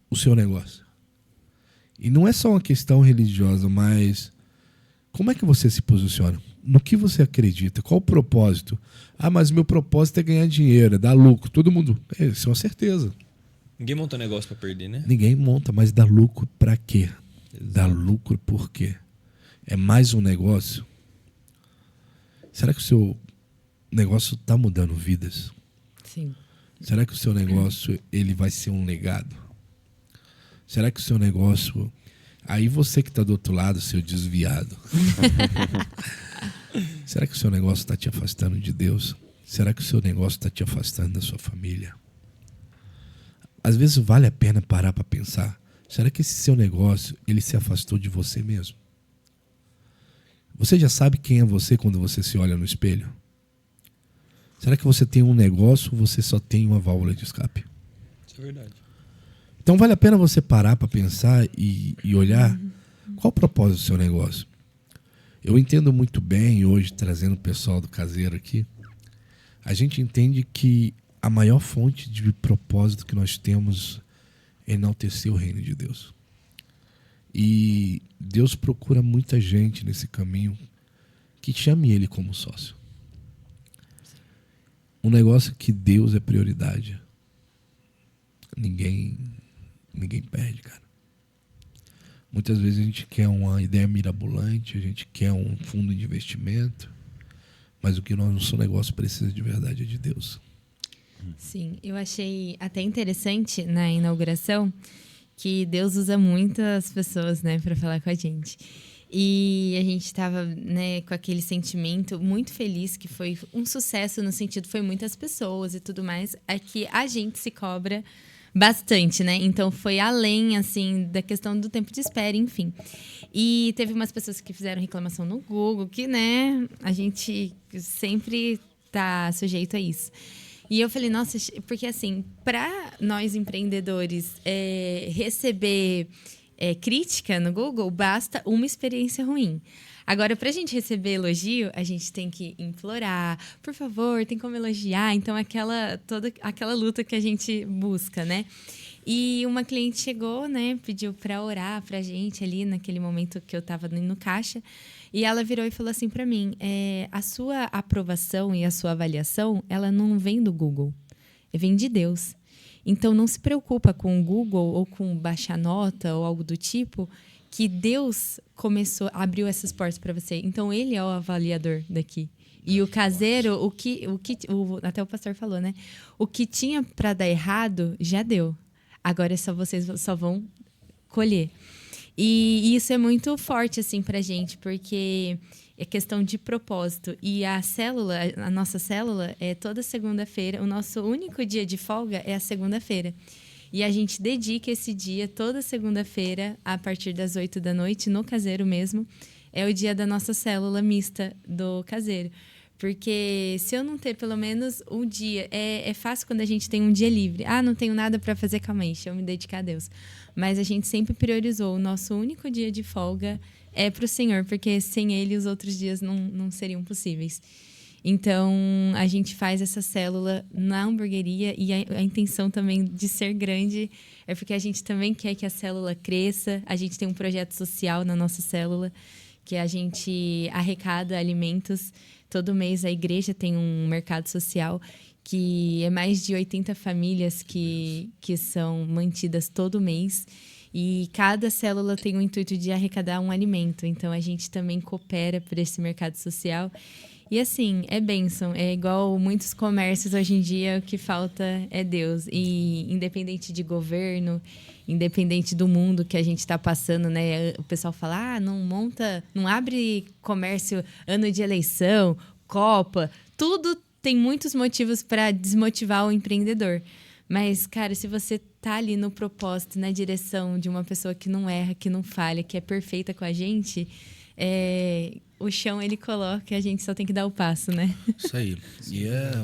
o seu negócio? E não é só uma questão religiosa, mas como é que você se posiciona? No que você acredita? Qual o propósito? Ah, mas meu propósito é ganhar dinheiro, é dar lucro. Todo mundo, isso é uma certeza. Ninguém monta negócio pra perder, né? Ninguém monta, mas dá lucro pra quê? Dá lucro por quê? É mais um negócio? Será que o seu negócio está mudando vidas? Sim. Será que o seu negócio ele vai ser um legado? Será que o seu negócio... Aí você que está do outro lado, seu desviado. Será que o seu negócio está te afastando de Deus? Será que o seu negócio está te afastando da sua família? Às vezes vale a pena parar para pensar. Será que esse seu negócio ele se afastou de você mesmo? Você já sabe quem é você quando você se olha no espelho? Será que você tem um negócio ou você só tem uma válvula de escape? Isso é verdade. Então vale a pena você parar para pensar e olhar qual o propósito do seu negócio. Eu entendo muito bem, hoje trazendo o pessoal do caseiro aqui, a gente entende que a maior fonte de propósito que nós temos é enaltecer o reino de Deus. E Deus procura muita gente nesse caminho que chame Ele como sócio. Um negócio que Deus é prioridade. Ninguém perde, cara. Muitas vezes a gente quer uma ideia mirabolante, a gente quer um fundo de investimento, mas o que nosso negócio precisa de verdade é de Deus. Sim, eu achei até interessante na inauguração que Deus usa muitas pessoas, né, para falar com a gente. E a gente estava, né, com aquele sentimento muito feliz que foi um sucesso no sentido foi muitas pessoas e tudo mais, é que a gente se cobra bastante, né? Então foi além, assim, da questão do tempo de espera, enfim. E teve umas pessoas que fizeram reclamação no Google, que, né, a gente sempre tá sujeito a isso. E eu falei, nossa, porque assim, para nós empreendedores receber crítica no Google, basta uma experiência ruim. Agora, para a gente receber elogio, a gente tem que implorar, por favor, tem como elogiar. Então, toda aquela luta que a gente busca, né? E uma cliente chegou, né, pediu para orar para a gente ali naquele momento que eu estava no caixa. E ela virou e falou assim para mim, a sua aprovação e a sua avaliação, ela não vem do Google, vem de Deus. Então, não se preocupa com o Google ou com baixar nota ou algo do tipo, que Deus abriu essas portas para você. Então, Ele é o avaliador daqui. E o caseiro, até o pastor falou, né? O que tinha para dar errado, já deu. Agora vocês só vão colher. E isso é muito forte, assim, pra gente, porque é questão de propósito. E a nossa célula é toda segunda-feira. O nosso único dia de folga é a segunda-feira. E a gente dedica esse dia, toda segunda-feira, a partir das 8 da noite, no caseiro mesmo. É o dia da nossa célula mista do caseiro. Porque se eu não ter pelo menos um dia... É fácil quando a gente tem um dia livre. Ah, não tenho nada para fazer, calma aí, deixa eu me dedicar a Deus. Mas a gente sempre priorizou. O nosso único dia de folga é para o Senhor, porque sem Ele os outros dias não seriam possíveis. Então, a gente faz essa célula na hamburgueria e a intenção também de ser grande é porque a gente também quer que a célula cresça. A gente tem um projeto social na nossa célula, que a gente arrecada alimentos. Todo mês a igreja tem um mercado social que é mais de 80 famílias que são mantidas todo mês. E cada célula tem o intuito de arrecadar um alimento. Então, a gente também coopera por esse mercado social. E assim, é bênção. É igual muitos comércios hoje em dia, o que falta é Deus. E independente de governo, independente do mundo que a gente está passando, né? O pessoal fala, não abre comércio ano de eleição, Copa, tudo tem muitos motivos para desmotivar o empreendedor. Mas, cara, se você tá ali no propósito, na direção de uma pessoa que não erra, que não falha, que é perfeita com a gente, o chão ele coloca e a gente só tem que dar o passo, né? Isso aí. E a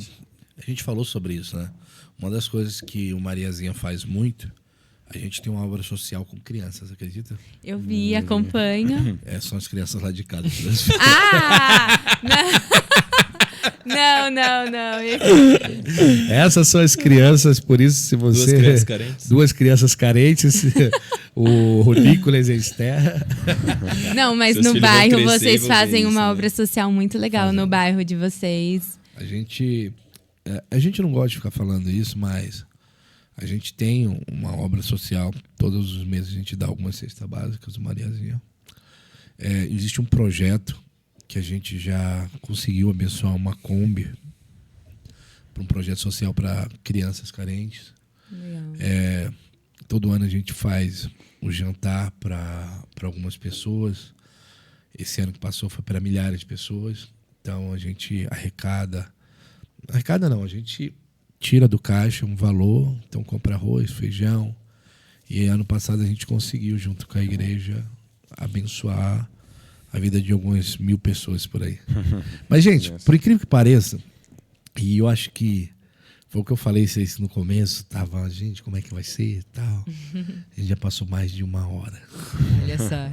gente falou sobre isso, né? Uma das coisas que o Mariazinha faz muito, a gente tem uma obra social com crianças, acredita? Eu vi, acompanho. São as crianças lá de casa. Ah! Não. Essas são as crianças, por isso, se você... Duas crianças carentes. Duas crianças carentes, o Nicolas e a Esther. Não, mas Seus no filhos bairro vão crescer vocês e vão ver fazem isso, uma né? obra social muito legal no bairro de vocês. A gente não gosta de ficar falando isso, mas a gente tem uma obra social. Todos os meses a gente dá algumas cestas básicas do Mariazinha. Existe um projeto que a gente já conseguiu abençoar uma Kombi para um projeto social para crianças carentes. Legal. Todo ano a gente faz um jantar para algumas pessoas. Esse ano que passou foi para milhares de pessoas. Então a gente arrecada não, a gente tira do caixa um valor, então compra arroz, feijão. E ano passado a gente conseguiu, junto com a igreja, abençoar a vida de algumas 1.000 pessoas por aí. Mas, gente, por incrível que pareça, e eu acho que foi o que eu falei isso no começo, tava, gente, como é que vai ser e tal. A gente já passou mais de 1 hora. Olha só.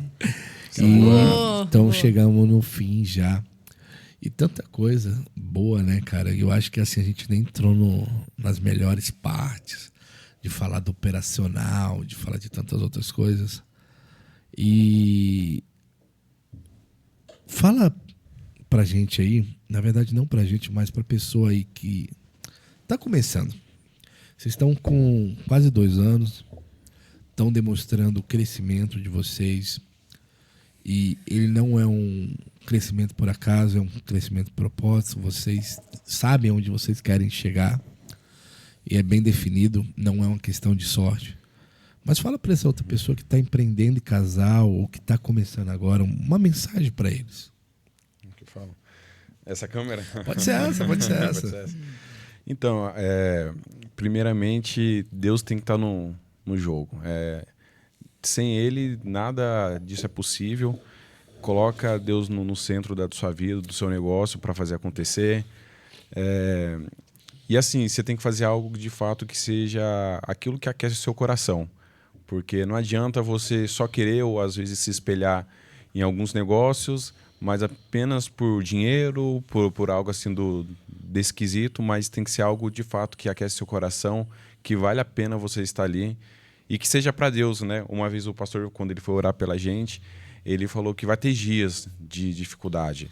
Então chegamos no fim já. E tanta coisa boa, né, cara? Eu acho que assim a gente nem entrou nas melhores partes de falar do operacional, de falar de tantas outras coisas. E fala pra gente aí, na verdade não pra gente, mas pra pessoa aí que tá começando. Vocês estão com quase 2 anos, estão demonstrando o crescimento de vocês. E ele não é um crescimento por acaso, é um crescimento propósito. Vocês sabem onde vocês querem chegar. E é bem definido, não é uma questão de sorte. Mas fala para essa outra pessoa que está empreendendo em casal ou que está começando agora, uma mensagem para eles. O que eu falo? Essa câmera? Pode ser essa, pode ser essa. Pode ser essa. Então, primeiramente, Deus tem que estar no jogo. Sem Ele, nada disso é possível. Coloca Deus no centro da sua vida, do seu negócio, para fazer acontecer. E assim, você tem que fazer algo de fato que seja aquilo que aquece o seu coração. Porque não adianta você só querer ou às vezes se espelhar em alguns negócios, mas apenas por dinheiro, por algo assim desse quesito, mas tem que ser algo de fato que aquece seu coração, que vale a pena você estar ali e que seja para Deus, né? Uma vez o pastor, quando ele foi orar pela gente, ele falou que vai ter dias de dificuldade.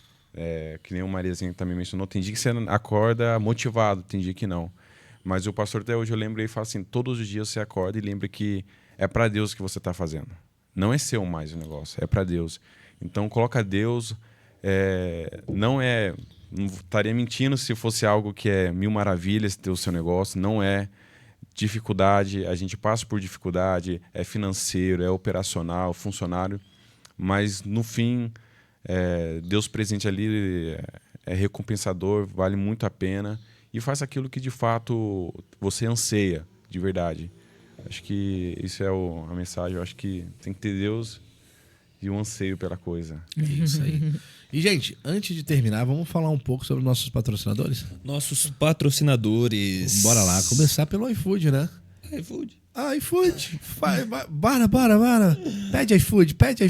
Que nem o Mariazinha também mencionou, tem dia que você acorda motivado, tem dia que não. Mas o pastor até hoje eu lembro, ele fala assim, todos os dias você acorda e lembra que é para Deus que você está fazendo. Não é seu mais o negócio, é para Deus. Então coloca Deus, não estaria mentindo se fosse algo que é 1000 maravilhas ter o seu negócio, não é dificuldade, a gente passa por dificuldade, é financeiro, é operacional, funcionário, mas no fim, Deus presente ali é recompensador, vale muito a pena e faz aquilo que de fato você anseia, de verdade. Acho que isso é a mensagem, eu acho que tem que ter Deus e um anseio pela coisa. Isso aí. E, gente, antes de terminar, vamos falar um pouco sobre nossos patrocinadores? Nossos patrocinadores. Bora lá, começar pelo iFood, né? iFood. iFood. Bora. Pede iFood. Pede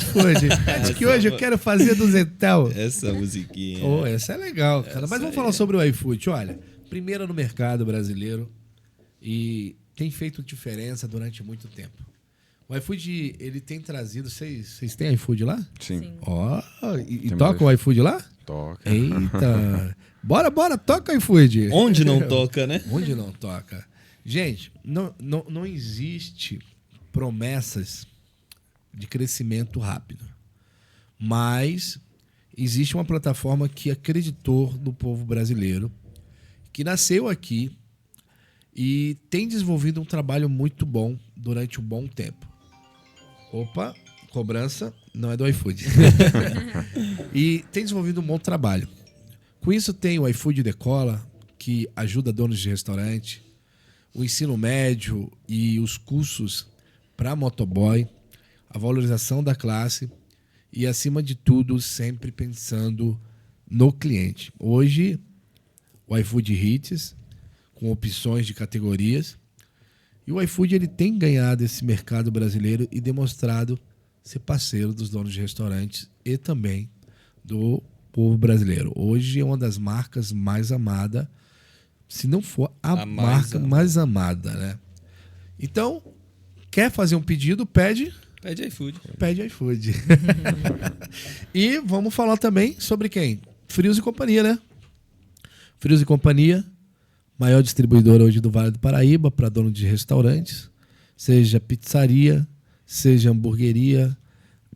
que hoje eu quero fazer duzentão. Essa musiquinha. Essa é legal, cara. Mas vamos falar sobre o iFood. Olha, primeiro no mercado brasileiro e tem feito diferença durante muito tempo. O iFood, ele tem trazido... Vocês têm iFood lá? Sim. E toca o iFood lá? Toca. Eita. Bora, toca o iFood. Onde não toca, né? Onde não toca. Gente, não existe promessas de crescimento rápido. Mas existe uma plataforma que acreditou no povo brasileiro, que nasceu aqui e tem desenvolvido um trabalho muito bom durante um bom tempo. Opa, cobrança não é do iFood. E tem desenvolvido um bom trabalho. Com isso tem o iFood Decola, que ajuda donos de restaurante, o ensino médio e os cursos para motoboy, a valorização da classe e, acima de tudo, sempre pensando no cliente. Hoje, o iFood Hits, com opções de categorias, e o iFood ele tem ganhado esse mercado brasileiro e demonstrado ser parceiro dos donos de restaurantes e também do povo brasileiro. Hoje é uma das marcas mais amadas, se não for a marca mais amada, né? Então, quer fazer um pedido, pede iFood. Pede iFood. E vamos falar também sobre quem? Frios e Companhia, né? Frios e Companhia, maior distribuidora hoje do Vale do Paraíba para dono de restaurantes, seja pizzaria, seja hamburgueria,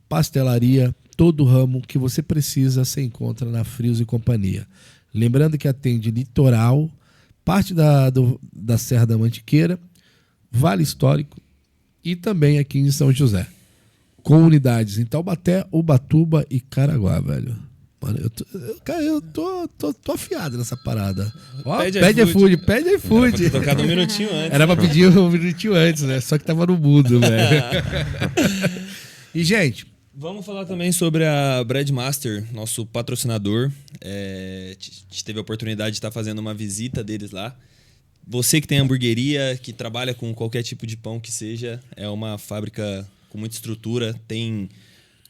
pastelaria, todo o ramo que você precisa se encontra na Frios e Companhia. Lembrando que atende litoral, parte da Serra da Mantiqueira, Vale Histórico e também aqui em São José. Com unidades em Taubaté, Ubatuba e Caraguá, velho. Mano, eu tô afiado nessa parada. Ó, pede iFood. Era pra ter tocado um minutinho antes. Era pra pedir um minutinho antes, né? Só que tava no mudo, velho. E, gente... Vamos falar também sobre a Breadmaster, nosso patrocinador. A gente teve a oportunidade de estar fazendo uma visita deles lá. Você que tem hamburgueria, que trabalha com qualquer tipo de pão que seja, é uma fábrica com muita estrutura, tem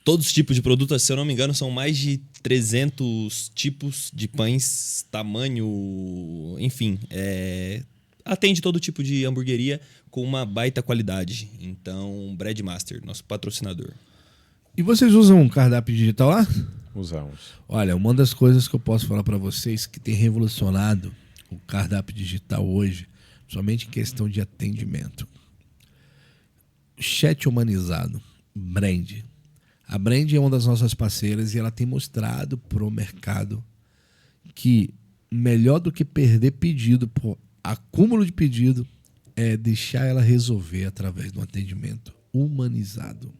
todos os tipos de produtos. Se eu não me engano, são mais de 300 tipos de pães, tamanho, enfim. Atende todo tipo de hamburgueria com uma baita qualidade. Então, Breadmaster, nosso patrocinador. E vocês usam um cardápio digital lá? Usamos. Olha, uma das coisas que eu posso falar para vocês que tem revolucionado o cardápio digital hoje, somente em questão de atendimento. Chat humanizado, Brand. A Brand é uma das nossas parceiras e ela tem mostrado para o mercado que melhor do que perder pedido por acúmulo de pedido é deixar ela resolver através de um atendimento humanizado.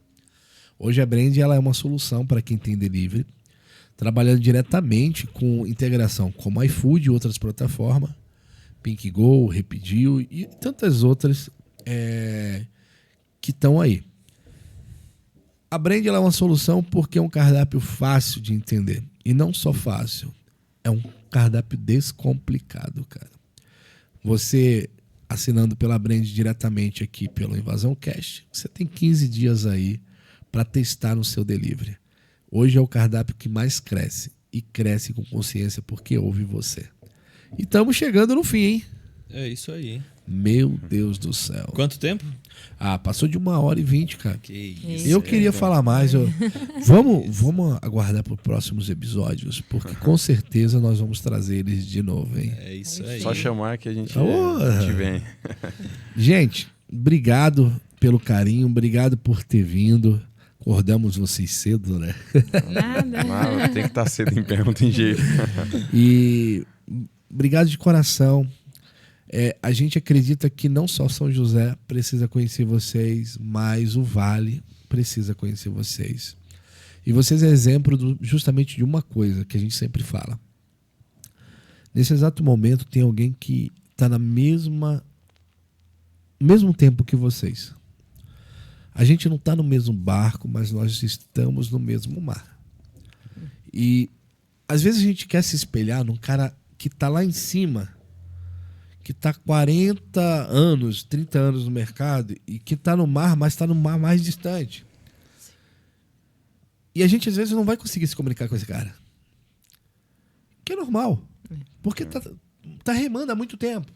Hoje a Brand ela é uma solução para quem tem delivery, trabalhando diretamente com integração como iFood e outras plataformas, PinkGo, Repedio e tantas outras que estão aí. A Brand ela é uma solução porque é um cardápio fácil de entender. E não só fácil, é um cardápio descomplicado, cara. Você assinando pela Brand diretamente aqui pelo Invasão Cast, você tem 15 dias aí para testar no seu delivery. Hoje é o cardápio que mais cresce. E cresce com consciência porque ouve você. E estamos chegando no fim, hein? É isso aí. Meu Deus do céu. Quanto tempo? Passou de 1h20, cara. Que isso. Eu queria falar mais. Vamos aguardar para os próximos episódios, porque com certeza nós vamos trazer eles de novo, hein? É isso aí. Só chamar que a gente vem. Gente, obrigado pelo carinho, obrigado por ter vindo. Acordamos vocês cedo, né? Nada. Tem que estar cedo em pé, não tem jeito. E obrigado de coração. A gente acredita que não só São José precisa conhecer vocês, mas o Vale precisa conhecer vocês. E vocês é exemplo justamente de uma coisa que a gente sempre fala. Nesse exato momento tem alguém que está no mesmo tempo que vocês. A gente não está no mesmo barco, mas nós estamos no mesmo mar. E às vezes a gente quer se espelhar num cara que está lá em cima, que está 40 anos, 30 anos no mercado e que está no mar, mas está no mar mais distante. E a gente às vezes não vai conseguir se comunicar com esse cara. Que é normal. Porque tá remando há muito tempo.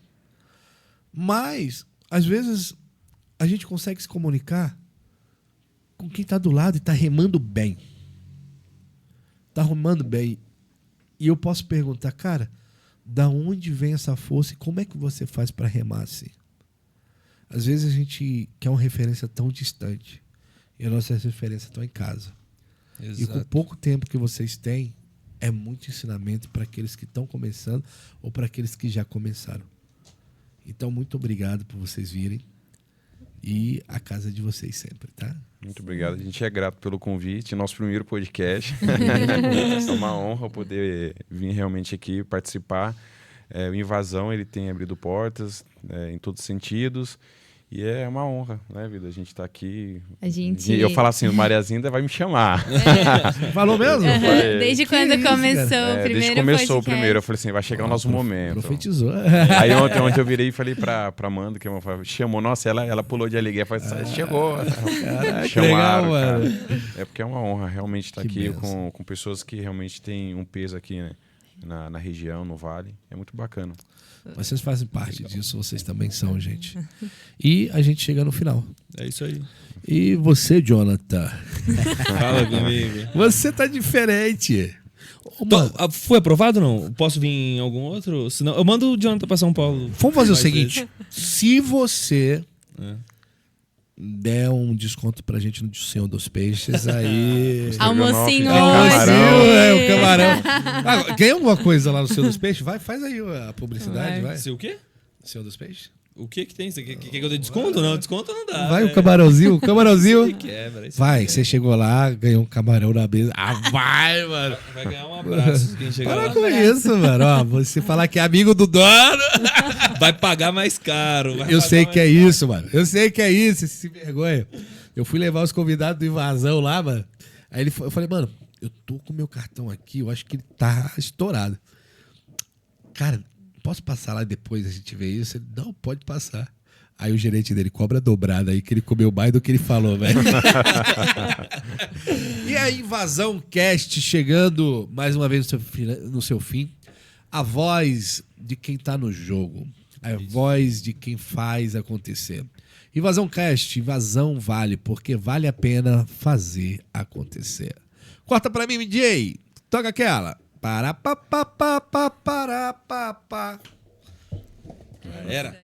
Mas, às vezes, a gente consegue se comunicar com quem está do lado e está remando bem. Está remando bem. E eu posso perguntar, cara, da onde vem essa força e como é que você faz para remar assim? Às vezes a gente quer uma referência tão distante e a nossa referência está em casa. Exato. E com pouco tempo que vocês têm, é muito ensinamento para aqueles que estão começando ou para aqueles que já começaram. Então, muito obrigado por vocês virem. E a casa é de vocês sempre, tá? Muito obrigado. A gente é grato pelo convite. Nosso primeiro podcast. É uma honra poder vir realmente aqui participar. O Invasão, ele tem abrido portas em todos os sentidos. E é uma honra, né, vida? A gente tá aqui. E eu falo assim, o Mariazinda vai me chamar. Falou mesmo? Desde quando começou o primeiro desde que começou podcast. o primeiro, eu falei assim, vai chegar o nosso momento. Profetizou. Aí ontem eu virei e falei pra Amanda, que chamou, nossa, ela pulou de alegria, falou assim, chegou. Caraca, Chamaram, legal, cara. mano. É porque é uma honra realmente estar Que aqui benção. com pessoas que realmente têm um peso aqui, né, na região, no Vale. É muito bacana. Vocês fazem parte disso, vocês também são, gente. E a gente chega no final. É isso aí. E você, Jonathan? Fala comigo. Você tá diferente. Ô, mano, Foi aprovado ou não? Posso vir em algum outro? Senão, eu mando o Jonathan pra São Paulo. vamos fazer o Mais seguinte. Se você É. der um desconto pra gente no Senhor dos Peixes, aí... Almocinho Camarão. O camarão. Ah, ganha alguma coisa lá no Senhor dos Peixes? Vai, faz aí a publicidade, vai. Se o quê? Senhor dos Peixes? O que tem? Você quer que eu dê desconto? Não, desconto não dá. Vai né? o camarãozinho. Isso quebra, isso Vai, quebra. você chegou lá, ganhou um camarão na mesa. Ah, vai, mano. Vai ganhar um abraço quem chegar Para lá. com isso, mano. Ó, você falar que é amigo do dono. Vai pagar mais caro. Eu sei que é isso, mano. Eu sei que é isso, esse vergonha. Eu fui levar os convidados do Invasão lá, mano. Aí eu falei, mano, eu tô com meu cartão aqui, eu acho que ele tá estourado. Cara, posso passar lá depois a gente vê isso? Ele, não, pode passar. Aí o gerente dele cobra dobrada aí, que ele comeu mais do que ele falou, velho. E a Invasão Cast chegando mais uma vez no seu fim. A voz de quem tá no jogo. A voz de quem faz acontecer. Invasão Cast, invasão vale, porque vale a pena fazer acontecer. Corta pra mim, DJ. Toca aquela. Para, pa, pa, pa, pa, para, pa, pa. Era.